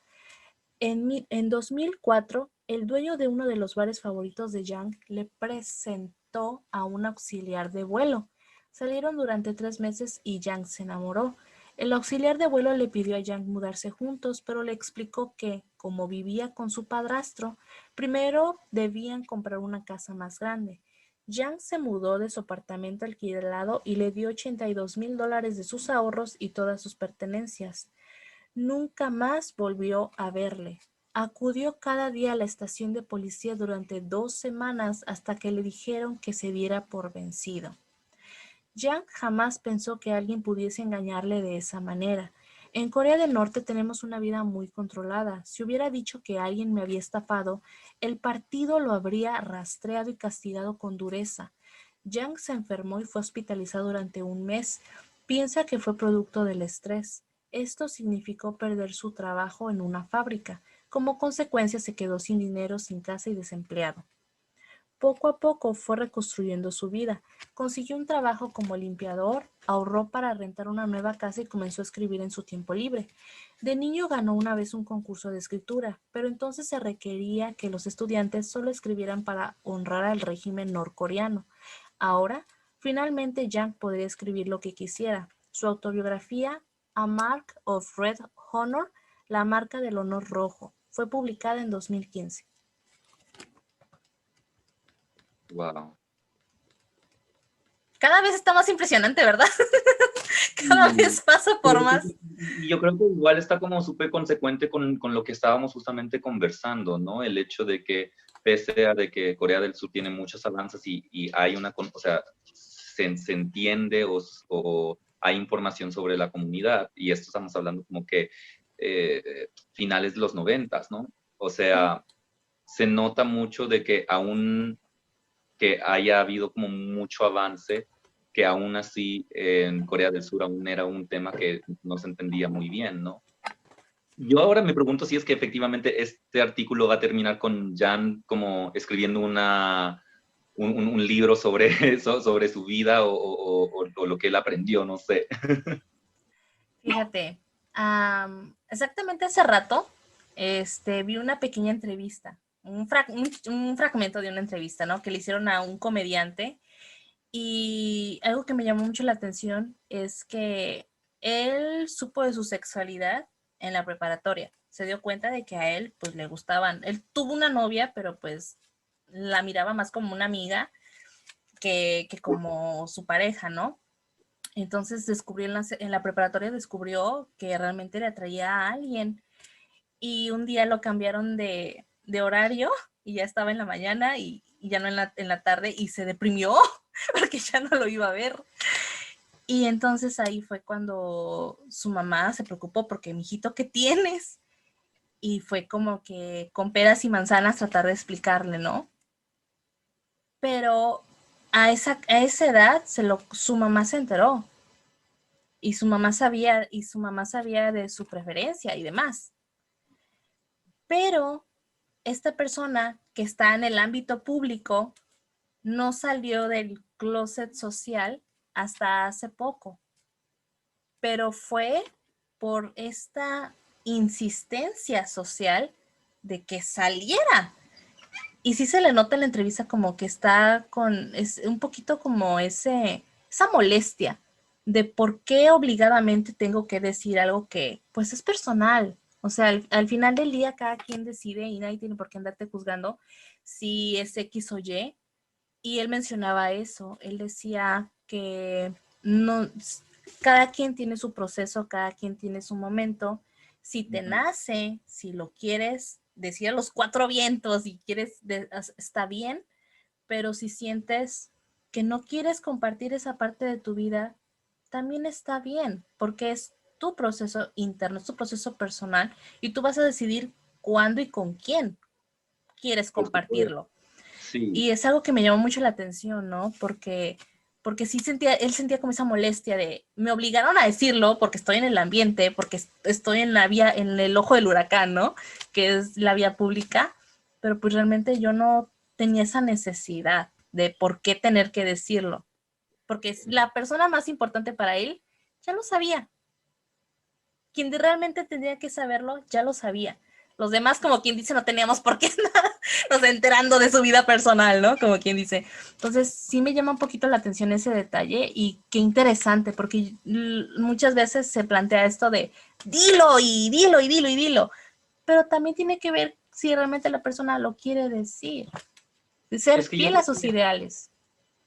En 2004, el dueño de uno de los bares favoritos de Yang le presentó a un auxiliar de vuelo. Salieron durante 3 meses y Yang se enamoró. El auxiliar de vuelo le pidió a Yang mudarse juntos, pero le explicó que, como vivía con su padrastro, primero debían comprar una casa más grande. Yang se mudó de su apartamento alquilado y le dio $82,000 de sus ahorros y todas sus pertenencias. Nunca más volvió a verle. Acudió cada día a la estación de policía durante 2 semanas hasta que le dijeron que se diera por vencido. Yang jamás pensó que alguien pudiese engañarle de esa manera. En Corea del Norte tenemos una vida muy controlada. Si hubiera dicho que alguien me había estafado, el partido lo habría rastreado y castigado con dureza. Yang se enfermó y fue hospitalizado durante 1 mes. Piensa que fue producto del estrés. Esto significó perder su trabajo en una fábrica. Como consecuencia se quedó sin dinero, sin casa y desempleado. Poco a poco fue reconstruyendo su vida. Consiguió un trabajo como limpiador, ahorró para rentar una nueva casa y comenzó a escribir en su tiempo libre. De niño ganó una vez un concurso de escritura, pero entonces se requería que los estudiantes solo escribieran para honrar al régimen norcoreano. Ahora, finalmente Yang podría escribir lo que quisiera. Su autobiografía, A Mark of Red Honor, la marca del honor rojo, fue publicada en 2015. Wow. Cada vez está más impresionante, ¿verdad? Cada vez paso por más. Y yo creo que igual está como súper consecuente con lo que estábamos justamente conversando, ¿no? El hecho de que, pese a de que Corea del Sur tiene muchos avances y hay una, o sea, se entiende o hay información sobre la comunidad, y esto estamos hablando como que finales de los 90, ¿no? O sea, se nota mucho de que aún que haya habido como mucho avance, que aún así en Corea del Sur aún era un tema que no se entendía muy bien, ¿no? Yo ahora me pregunto si es que efectivamente este artículo va a terminar con Jan como escribiendo un libro sobre eso, sobre su vida o lo que él aprendió, no sé. Fíjate, exactamente hace rato vi una pequeña entrevista, un fragmento de una entrevista, ¿no? Que le hicieron a un comediante, y algo que me llamó mucho la atención es que él supo de su sexualidad en la preparatoria. Se dio cuenta de que a él pues le gustaban. Él tuvo una novia, pero pues la miraba más como una amiga que como su pareja, ¿no? Entonces descubrió en la preparatoria, descubrió que realmente le atraía a alguien, y un día lo cambiaron de horario y ya estaba en la mañana y ya no en la tarde, y se deprimió porque ya no lo iba a ver. Y entonces ahí fue cuando su mamá se preocupó porque, mijito, ¿qué tienes? Y fue como que con peras y manzanas tratar de explicarle, ¿no? Pero a esa edad su mamá se enteró, y su mamá sabía de su preferencia y demás. Pero esta persona que está en el ámbito público no salió del closet social hasta hace poco, pero fue por esta insistencia social de que saliera. Y sí se le nota en la entrevista como que está es un poquito como esa molestia de por qué obligadamente tengo que decir algo que pues es personal. O sea, al final del día cada quien decide y nadie tiene por qué andarte juzgando si es X o Y. Y él mencionaba eso, él decía que no, cada quien tiene su proceso, cada quien tiene su momento. Si te nace, si lo quieres decir a los cuatro vientos y quieres, está bien, pero si sientes que no quieres compartir esa parte de tu vida, también está bien, porque es tu proceso interno, es tu proceso personal, y tú vas a decidir cuándo y con quién quieres Por supuesto. compartirlo. Sí. Y es algo que me llamó mucho la atención, ¿no? Porque sí él sentía como esa molestia de, me obligaron a decirlo porque estoy en el ambiente, porque estoy en la vía, en el ojo del huracán, ¿no? Que es la vía pública, pero pues realmente yo no tenía esa necesidad de por qué tener que decirlo, porque la persona más importante para él ya lo sabía. Quien realmente tendría que saberlo ya lo sabía. Los demás, como quien dice, no teníamos por qué nos enterando de su vida personal, ¿no? Como quien dice. Entonces, sí me llama un poquito la atención ese detalle, y qué interesante, porque muchas veces se plantea esto de dilo y dilo y dilo y dilo, pero también tiene que ver si realmente la persona lo quiere decir, de ser Es que fiel a sus ideales.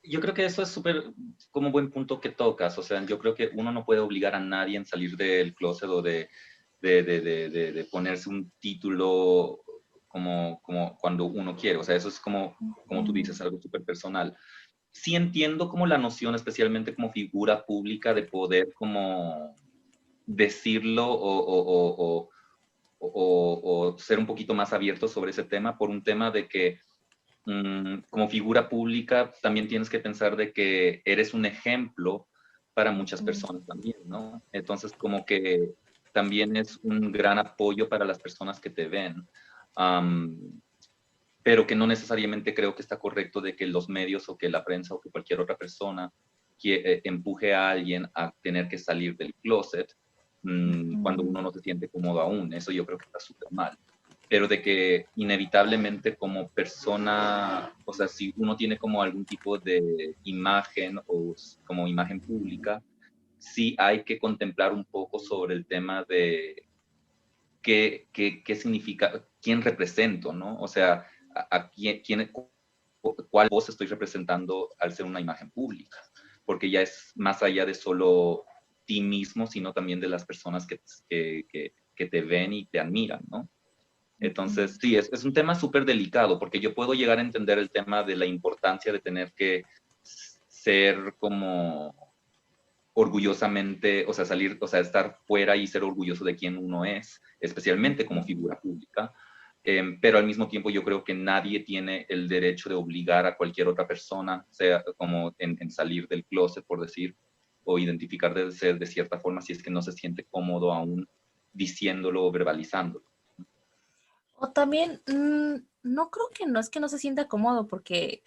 yo creo que eso es súper como buen punto que tocas. O sea, yo creo que uno no puede obligar a nadie en salir del closet o de ponerse un título como cuando uno quiere. O sea, eso es como tú dices, algo súper personal. Sí entiendo como la noción, especialmente como figura pública, de poder como decirlo o ser un poquito más abierto sobre ese tema, por un tema de que como figura pública también tienes que pensar de que eres un ejemplo para muchas personas también, ¿no? Entonces, como que también es un gran apoyo para las personas que te ven. Um, pero que no necesariamente creo que está correcto de que los medios o que la prensa o que cualquier otra persona que, empuje a alguien a tener que salir del closet cuando uno no se siente cómodo aún. Eso yo creo que está súper mal. Pero de que inevitablemente como persona, o sea, si uno tiene como algún tipo de imagen o como imagen pública, sí hay que contemplar un poco sobre el tema de qué significa, quién represento, ¿no? O sea, a cuál voz estoy representando al ser una imagen pública, porque ya es más allá de solo ti mismo, sino también de las personas que te ven y te admiran, ¿no? Entonces, sí, es un tema súper delicado, porque yo puedo llegar a entender el tema de la importancia de tener que ser como orgullosamente, o sea, salir, o sea, estar fuera y ser orgulloso de quién uno es, especialmente como figura pública. Pero al mismo tiempo yo creo que nadie tiene el derecho de obligar a cualquier otra persona, sea como en salir del closet, por decir, o identificar de ser de cierta forma si es que no se siente cómodo aún diciéndolo o verbalizándolo. O también, no creo que no es que no se sienta cómodo porque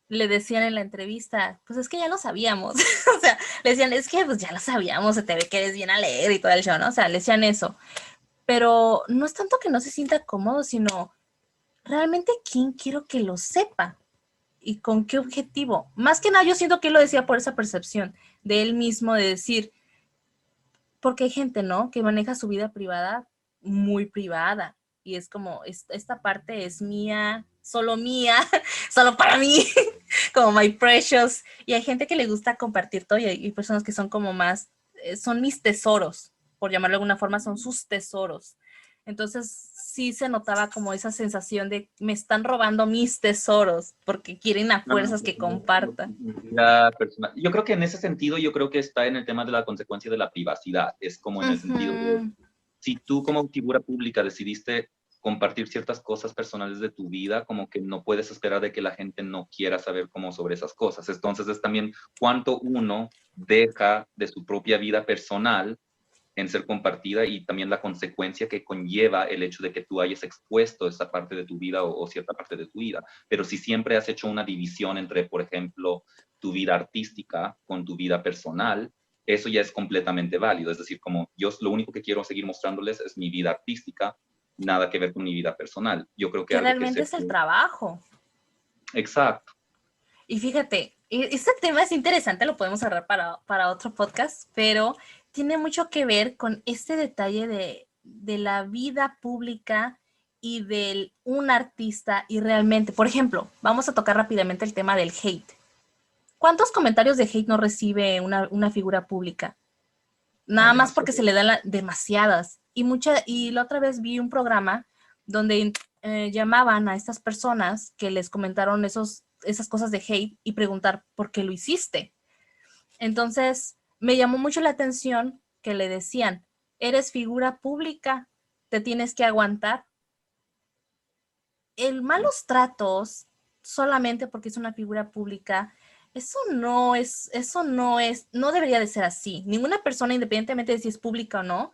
le decían en la entrevista, pues es que ya lo sabíamos. O sea, le decían, es que pues ya lo sabíamos, se te ve que eres bien a leer y todo el show, ¿no? O sea, le decían eso. Pero no es tanto que no se sienta cómodo, sino realmente quién quiero que lo sepa y con qué objetivo. Más que nada, yo siento que él lo decía por esa percepción de él mismo de decir, porque hay gente, ¿no? Que maneja su vida privada muy privada y es como, esta parte es mía, solo para mí, como my precious. Y hay gente que le gusta compartir todo y hay personas que son como más, son mis tesoros, por llamarlo de alguna forma, son sus tesoros. Entonces sí se notaba como esa sensación de me están robando mis tesoros porque quieren a fuerzas que comparta. Yo creo que en ese sentido, yo creo que está en el tema de la consecuencia de la privacidad. Es como en el sentido de, si tú como figura pública decidiste compartir ciertas cosas personales de tu vida, como que no puedes esperar de que la gente no quiera saber cómo sobre esas cosas. Entonces es también cuánto uno deja de su propia vida personal en ser compartida y también la consecuencia que conlleva el hecho de que tú hayas expuesto esa parte de tu vida o cierta parte de tu vida. Pero si siempre has hecho una división entre, por ejemplo, tu vida artística con tu vida personal, eso ya es completamente válido. Es decir, como yo lo único que quiero seguir mostrándoles es mi vida artística, nada que ver con mi vida personal. Yo creo que Que algo que realmente se... es el trabajo. Exacto. Y fíjate, este tema es interesante, lo podemos agarrar para otro podcast, pero tiene mucho que ver con este detalle de la vida pública y de un artista y realmente, por ejemplo, vamos a tocar rápidamente el tema del hate. ¿Cuántos comentarios de hate no recibe una figura pública? Nada más porque se le dan demasiadas. Y la otra vez vi un programa donde llamaban a estas personas que les comentaron esas cosas de hate y preguntar por qué lo hiciste. Entonces, me llamó mucho la atención que le decían, eres figura pública, te tienes que aguantar. El malos tratos solamente porque es una figura pública, no debería de ser así. Ninguna persona, independientemente de si es pública o no,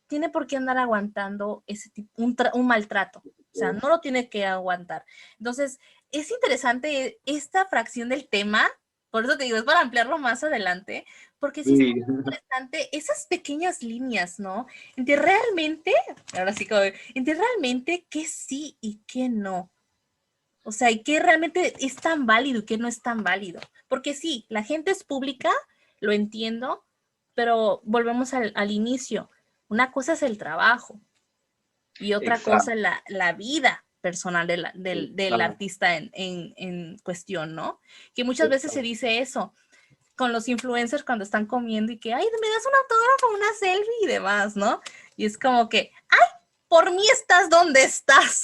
tiene por qué andar aguantando ese tipo, un maltrato. O sea, no lo tiene que aguantar. Entonces, es interesante esta fracción del tema, por eso te digo, es para ampliarlo más adelante, porque sí es Sí. interesante esas pequeñas líneas, ¿no? De realmente, ahora sí, como, de realmente qué sí y qué no. O sea, y qué realmente es tan válido y qué no es tan válido. Porque sí, la gente es pública, lo entiendo, pero volvemos al inicio. Una cosa es el trabajo y otra cosa Exacto. es la vida personal del Exacto. artista en cuestión, ¿no? Que muchas veces se Exacto. dice eso con los influencers cuando están comiendo y que, ay, me das un autógrafo, una selfie y demás, ¿no? Y es como que, ay, por mí estás donde estás.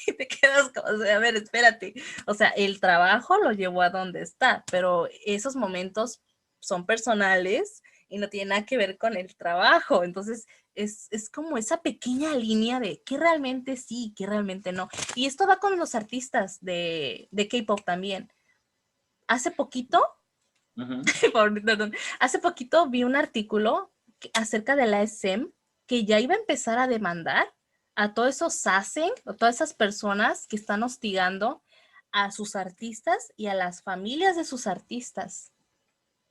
Y te quedas como, o sea, a ver, espérate. O sea, el trabajo lo llevó a donde está, pero esos momentos son personales y no tienen nada que ver con el trabajo. Entonces, es como esa pequeña línea de qué realmente sí, qué realmente no. Y esto va con los artistas de K-pop también. Hace poquito, perdón, hace poquito vi un artículo acerca de la SM que ya iba a empezar a demandar a todos esos sasen, a todas esas personas que están hostigando a sus artistas y a las familias de sus artistas,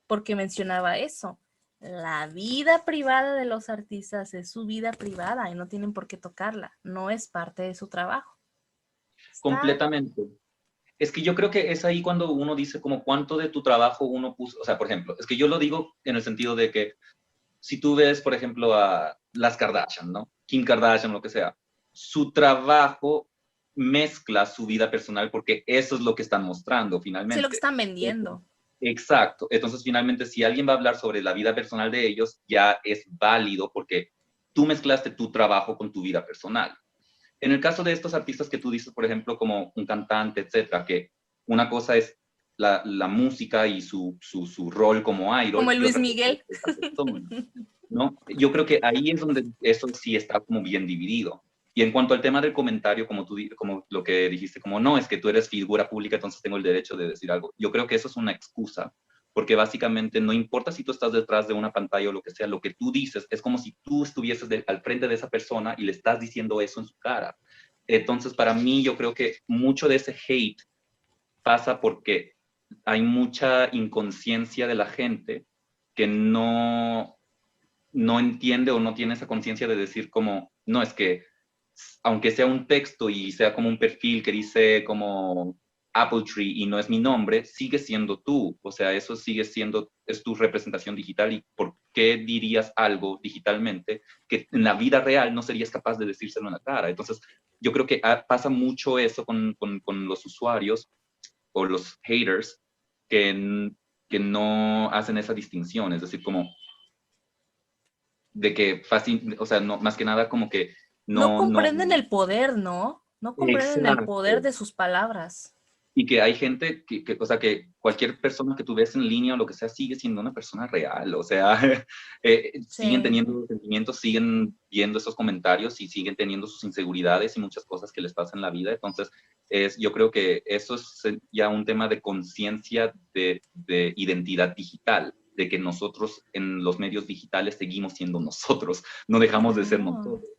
porque mencionaba eso. La vida privada de los artistas es su vida privada y no tienen por qué tocarla, no es parte de su trabajo. Está... Completamente. Es que yo creo que es ahí cuando uno dice como cuánto de tu trabajo uno puso, o sea, por ejemplo, es que yo lo digo en el sentido de que si tú ves, por ejemplo, a las Kardashian, ¿no? Kim Kardashian, lo que sea, su trabajo mezcla su vida personal porque eso es lo que están mostrando Sí, lo que finalmente. están vendiendo. Exacto. Entonces, finalmente, si alguien va a hablar sobre la vida personal de ellos, ya es válido porque tú mezclaste tu trabajo con tu vida personal. En el caso de estos artistas que tú dices, por ejemplo, como un cantante, etcétera, que una cosa es la música y su rol como Como idol el y Luis otra cosa es Miguel. esa persona, ¿no? Yo creo que ahí es donde eso sí está como bien dividido. Y en cuanto al tema del comentario, como tú, como lo que dijiste, como no, es que tú eres figura pública, entonces tengo el derecho de decir algo. Yo creo que eso es una excusa, porque básicamente no importa si tú estás detrás de una pantalla o lo que sea, lo que tú dices es como si tú estuvieses al frente de esa persona y le estás diciendo eso en su cara. Entonces, para mí, yo creo que mucho de ese hate pasa porque hay mucha inconsciencia de la gente que no entiende o no tiene esa conciencia de decir como, no, es que aunque sea un texto y sea como un perfil que dice como Apple Tree y no es mi nombre, sigue siendo tú. O sea, eso sigue siendo, es tu representación digital y ¿por qué dirías algo digitalmente que en la vida real no serías capaz de decírselo en la cara? Entonces, yo creo que pasa mucho eso con los usuarios o los haters que no hacen esa distinción. Es decir, como de que fácil, o sea, no, más que nada como que No no, comprenden el poder, ¿no? No comprenden el poder exacto. de sus palabras. Y que hay gente o sea, que cualquier persona que tú ves en línea o lo que sea sigue siendo una persona real, o sea, siguen Sí. teniendo sentimientos, siguen viendo esos comentarios y siguen teniendo sus inseguridades y muchas cosas que les pasan en la vida. Entonces, yo creo que eso es ya un tema de conciencia de identidad digital, de que nosotros en los medios digitales seguimos siendo nosotros, no dejamos de ser Claro. nosotros.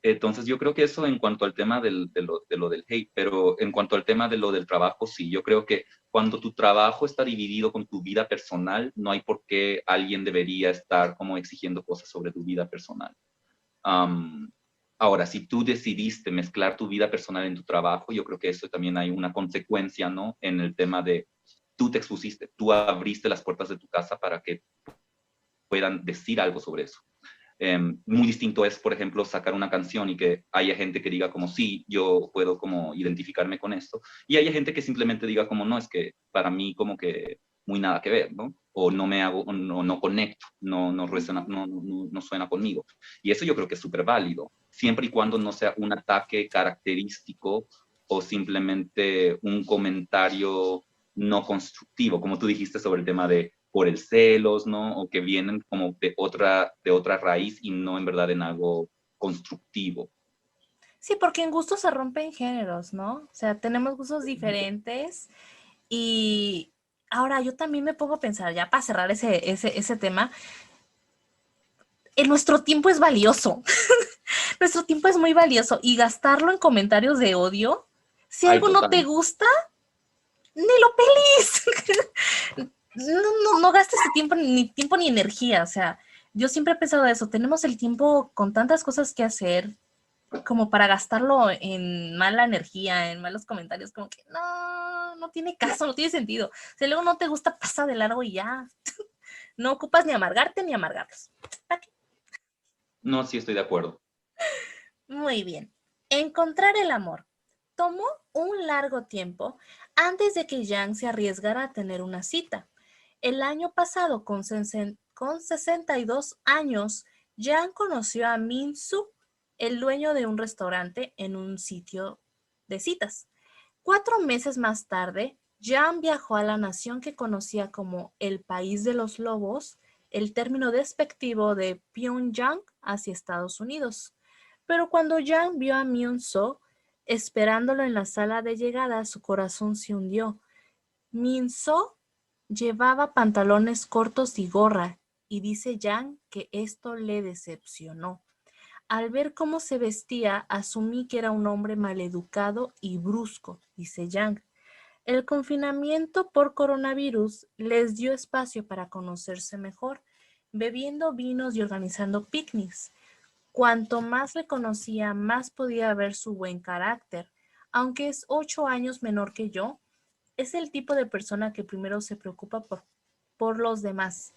Entonces yo creo que eso en cuanto al tema de lo del hate, pero en cuanto al tema de lo del trabajo, sí, yo creo que cuando tu trabajo está dividido con tu vida personal, no hay por qué alguien debería estar como exigiendo cosas sobre tu vida personal. Um, Ahora, si tú decidiste mezclar tu vida personal en tu trabajo, yo creo que eso también hay una consecuencia, ¿no? En el tema de tú te expusiste, tú abriste las puertas de tu casa para que puedan decir algo sobre eso. Muy distinto es, por ejemplo, sacar una canción y que haya gente que diga como sí, yo puedo como identificarme con esto, y haya gente que simplemente diga como no, es que para mí como que muy nada que ver, ¿no? O no me hago, no conecto, no, resuena, no suena conmigo. Y eso yo creo que es súper válido, siempre y cuando no sea un ataque característico o simplemente un comentario no constructivo, como tú dijiste sobre el tema de por el celos, ¿no? O que vienen como de otra raíz y no en verdad en algo constructivo. Sí, porque en gustos se rompen géneros, ¿no? O sea, tenemos gustos diferentes y ahora yo también me pongo a pensar, ya para cerrar ese tema, nuestro tiempo es valioso, nuestro tiempo es muy valioso y gastarlo en comentarios de odio, si Ay, algo no te total. gusta, ni lo pelis. No gastes tu tiempo ni energía, o sea, yo siempre he pensado eso, tenemos el tiempo con tantas cosas que hacer, como para gastarlo en mala energía, en malos comentarios, como que no tiene caso, no tiene sentido. Si luego no te gusta, pasa de largo y ya. No ocupas ni amargarte ni amargarlos. ¿Para qué? No, sí estoy de acuerdo. Muy bien. Encontrar el amor. Tomó un largo tiempo antes de que Yang se arriesgara a tener una cita. El año pasado, con 62 años, Yang conoció a Min Su, el dueño de un restaurante en un sitio de citas. 4 meses más tarde, Yang viajó a la nación que conocía como el País de los Lobos, el término despectivo de Pyongyang hacia Estados Unidos. Pero cuando Yang vio a Myung-soo esperándolo en la sala de llegada, su corazón se hundió. Min-soo llevaba pantalones cortos y gorra, y dice Yang que esto le decepcionó. Al ver cómo se vestía, asumí que era un hombre maleducado y brusco, dice Yang. El confinamiento por coronavirus les dio espacio para conocerse mejor, bebiendo vinos y organizando picnics. Cuanto más le conocía, más podía ver su buen carácter. Aunque es 8 años menor que yo, es el tipo de persona que primero se preocupa por los demás.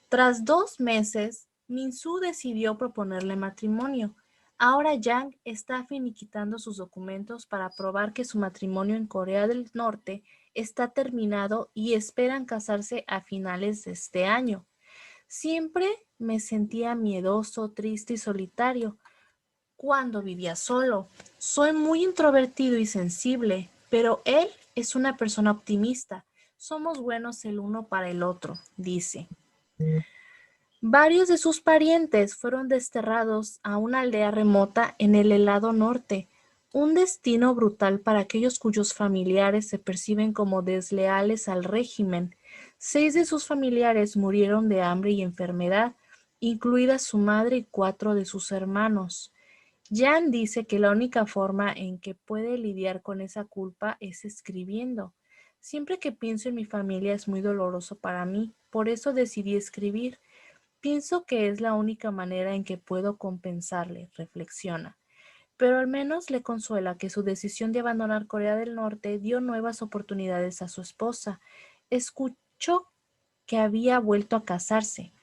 Tras 2 meses, Minsu decidió proponerle matrimonio. Ahora Yang está finiquitando sus documentos para probar que su matrimonio en Corea del Norte está terminado y esperan casarse a finales de este año. Siempre me sentía miedoso, triste y solitario cuando vivía solo. Soy muy introvertido y sensible, pero él es una persona optimista. Somos buenos el uno para el otro, dice. Varios de sus parientes fueron desterrados a una aldea remota en el helado norte, un destino brutal para aquellos cuyos familiares se perciben como desleales al régimen. 6 de sus familiares murieron de hambre y enfermedad, incluida su madre y 4 de sus hermanos. Jan dice que la única forma en que puede lidiar con esa culpa es escribiendo. Siempre que pienso en mi familia es muy doloroso para mí, por eso decidí escribir. Pienso que es la única manera en que puedo compensarle, reflexiona. Pero al menos le consuela que su decisión de abandonar Corea del Norte dio nuevas oportunidades a su esposa. Escuchó que había vuelto a casarse.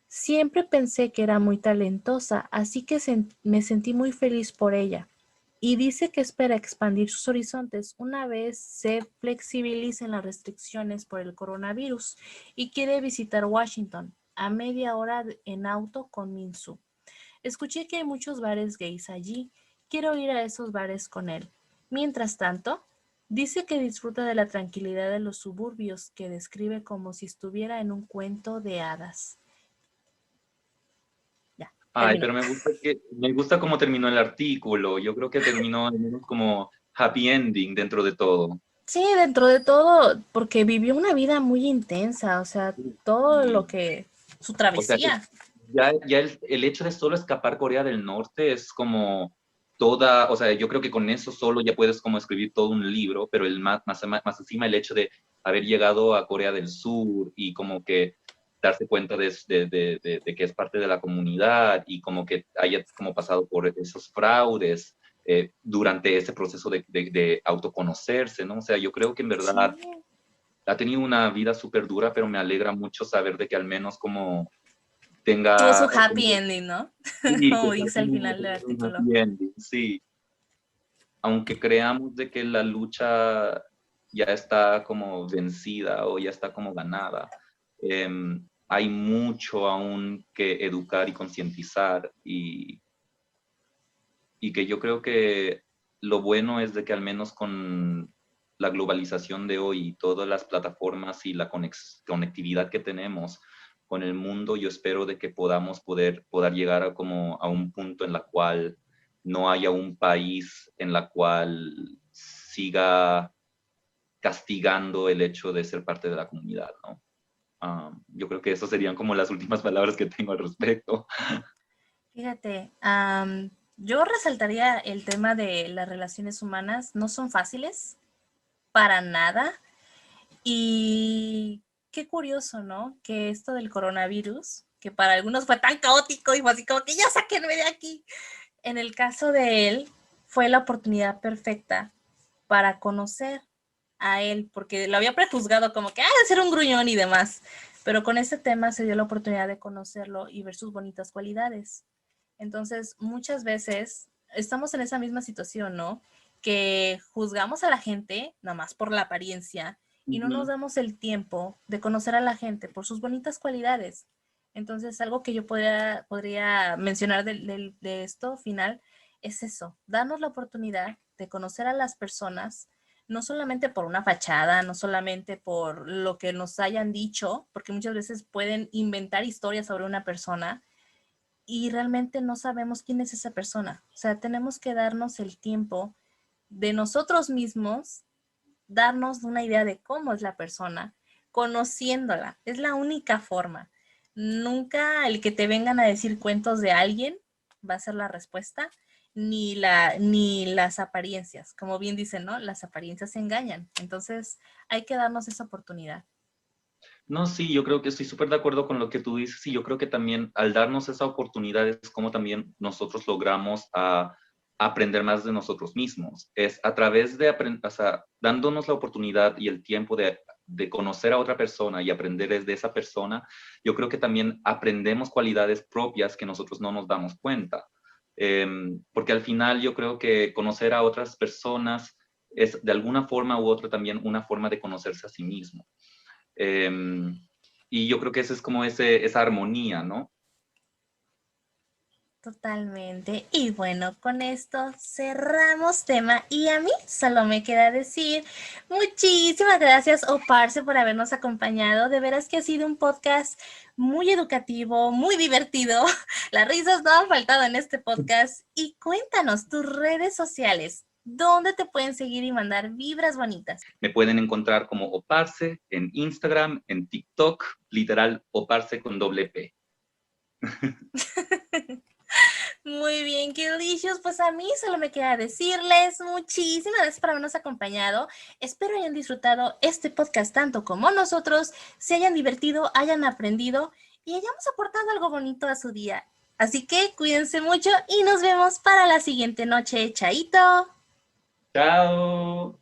Siempre pensé que era muy talentosa, así que me sentí muy feliz por ella. Y dice que espera expandir sus horizontes una vez se flexibilicen las restricciones por el coronavirus y quiere visitar Washington a media hora en auto con Minsu. Escuché que hay muchos bares gays allí. Quiero ir a esos bares con él. Mientras tanto, dice que disfruta de la tranquilidad de los suburbios que describe como si estuviera en un cuento de hadas. Ya, Ay, terminó. pero me gusta cómo terminó el artículo. Yo creo que terminó al menos como happy ending dentro de todo. Sí, dentro de todo, porque vivió una vida muy intensa, o sea, todo lo Y, que, su o sea, travesía. ya el hecho de solo escapar Corea del Norte es como toda, o sea, yo creo que con eso solo ya puedes como escribir todo un libro, pero más encima el hecho de haber llegado a Corea del Sur y como que darse cuenta de que es parte de la comunidad y como que haya como pasado por esos fraudes durante ese proceso de autoconocerse, ¿no? O sea, yo creo que en Sí, verdad ha tenido una vida súper dura, pero me alegra mucho saber de que al menos como tuvo su tenga, happy ending, ¿no? sí, que Como está dice al teniendo final del un artículo. happy ending, sí. Aunque creamos de que la lucha ya está como vencida o ya está como ganada, hay mucho aún que educar y concientizar y que yo creo que lo bueno es de que al menos con la globalización de hoy y todas las plataformas y la conectividad que tenemos con el mundo, yo espero de que poder llegar a como a un punto en la cual no haya un país en la cual siga castigando el hecho de ser parte de la comunidad, ¿no? Yo creo que esas serían como las últimas palabras que tengo al respecto. Fíjate, yo resaltaría el tema de las relaciones humanas, no son fáciles para nada. Y qué curioso, ¿no? Que esto del coronavirus, que para algunos fue tan caótico y fue así como que ya sáquenme de aquí. En el caso de él, fue la oportunidad perfecta para conocer a él, porque lo había prejuzgado como que, de ser un gruñón y demás. Pero con este tema se dio la oportunidad de conocerlo y ver sus bonitas cualidades. Entonces, muchas veces estamos en esa misma situación, ¿no? Que juzgamos a la gente nada más por la apariencia y no nos Ujú. damos el tiempo de conocer a la gente por sus bonitas cualidades. Entonces, algo que yo podría mencionar de esto final es eso, darnos la oportunidad de conocer a las personas, no solamente por una fachada, no solamente por lo que nos hayan dicho, porque muchas veces pueden inventar historias sobre una persona, y realmente no sabemos quién es esa persona. O sea, tenemos que darnos el tiempo de nosotros mismos, darnos una idea de cómo es la persona, conociéndola. Es la única forma. Nunca el que te vengan a decir cuentos de alguien va a ser la respuesta, ni las apariencias. Como bien dicen, ¿no? Las apariencias engañan. Entonces, hay que darnos esa oportunidad. No, sí, yo creo que estoy súper de acuerdo con lo que tú dices y yo creo que también al darnos esa oportunidad es como también nosotros logramos aprender más de nosotros mismos. Es a través de aprender, o sea, dándonos la oportunidad y el tiempo de conocer a otra persona y aprender desde esa persona, yo creo que también aprendemos cualidades propias que nosotros no nos damos cuenta. Porque al final yo creo que conocer a otras personas es de alguna forma u otra también una forma de conocerse a sí mismo. Y yo creo que esa es como esa armonía, ¿no? Totalmente. Y bueno, con esto cerramos tema y a mí solo me queda decir muchísimas gracias, Oparse, por habernos acompañado. De veras que ha sido un podcast muy educativo, muy divertido. Las risas no han faltado en este podcast. Y cuéntanos tus redes sociales. ¿Dónde te pueden seguir y mandar vibras bonitas? Me pueden encontrar como Oparse en Instagram, en TikTok, literal Oparse con doble P. Muy bien, qué delicious. Pues a mí solo me queda decirles muchísimas gracias por habernos acompañado. Espero hayan disfrutado este podcast tanto como nosotros, se hayan divertido, hayan aprendido y hayamos aportado algo bonito a su día. Así que cuídense mucho y nos vemos para la siguiente noche. Chaito. Chao.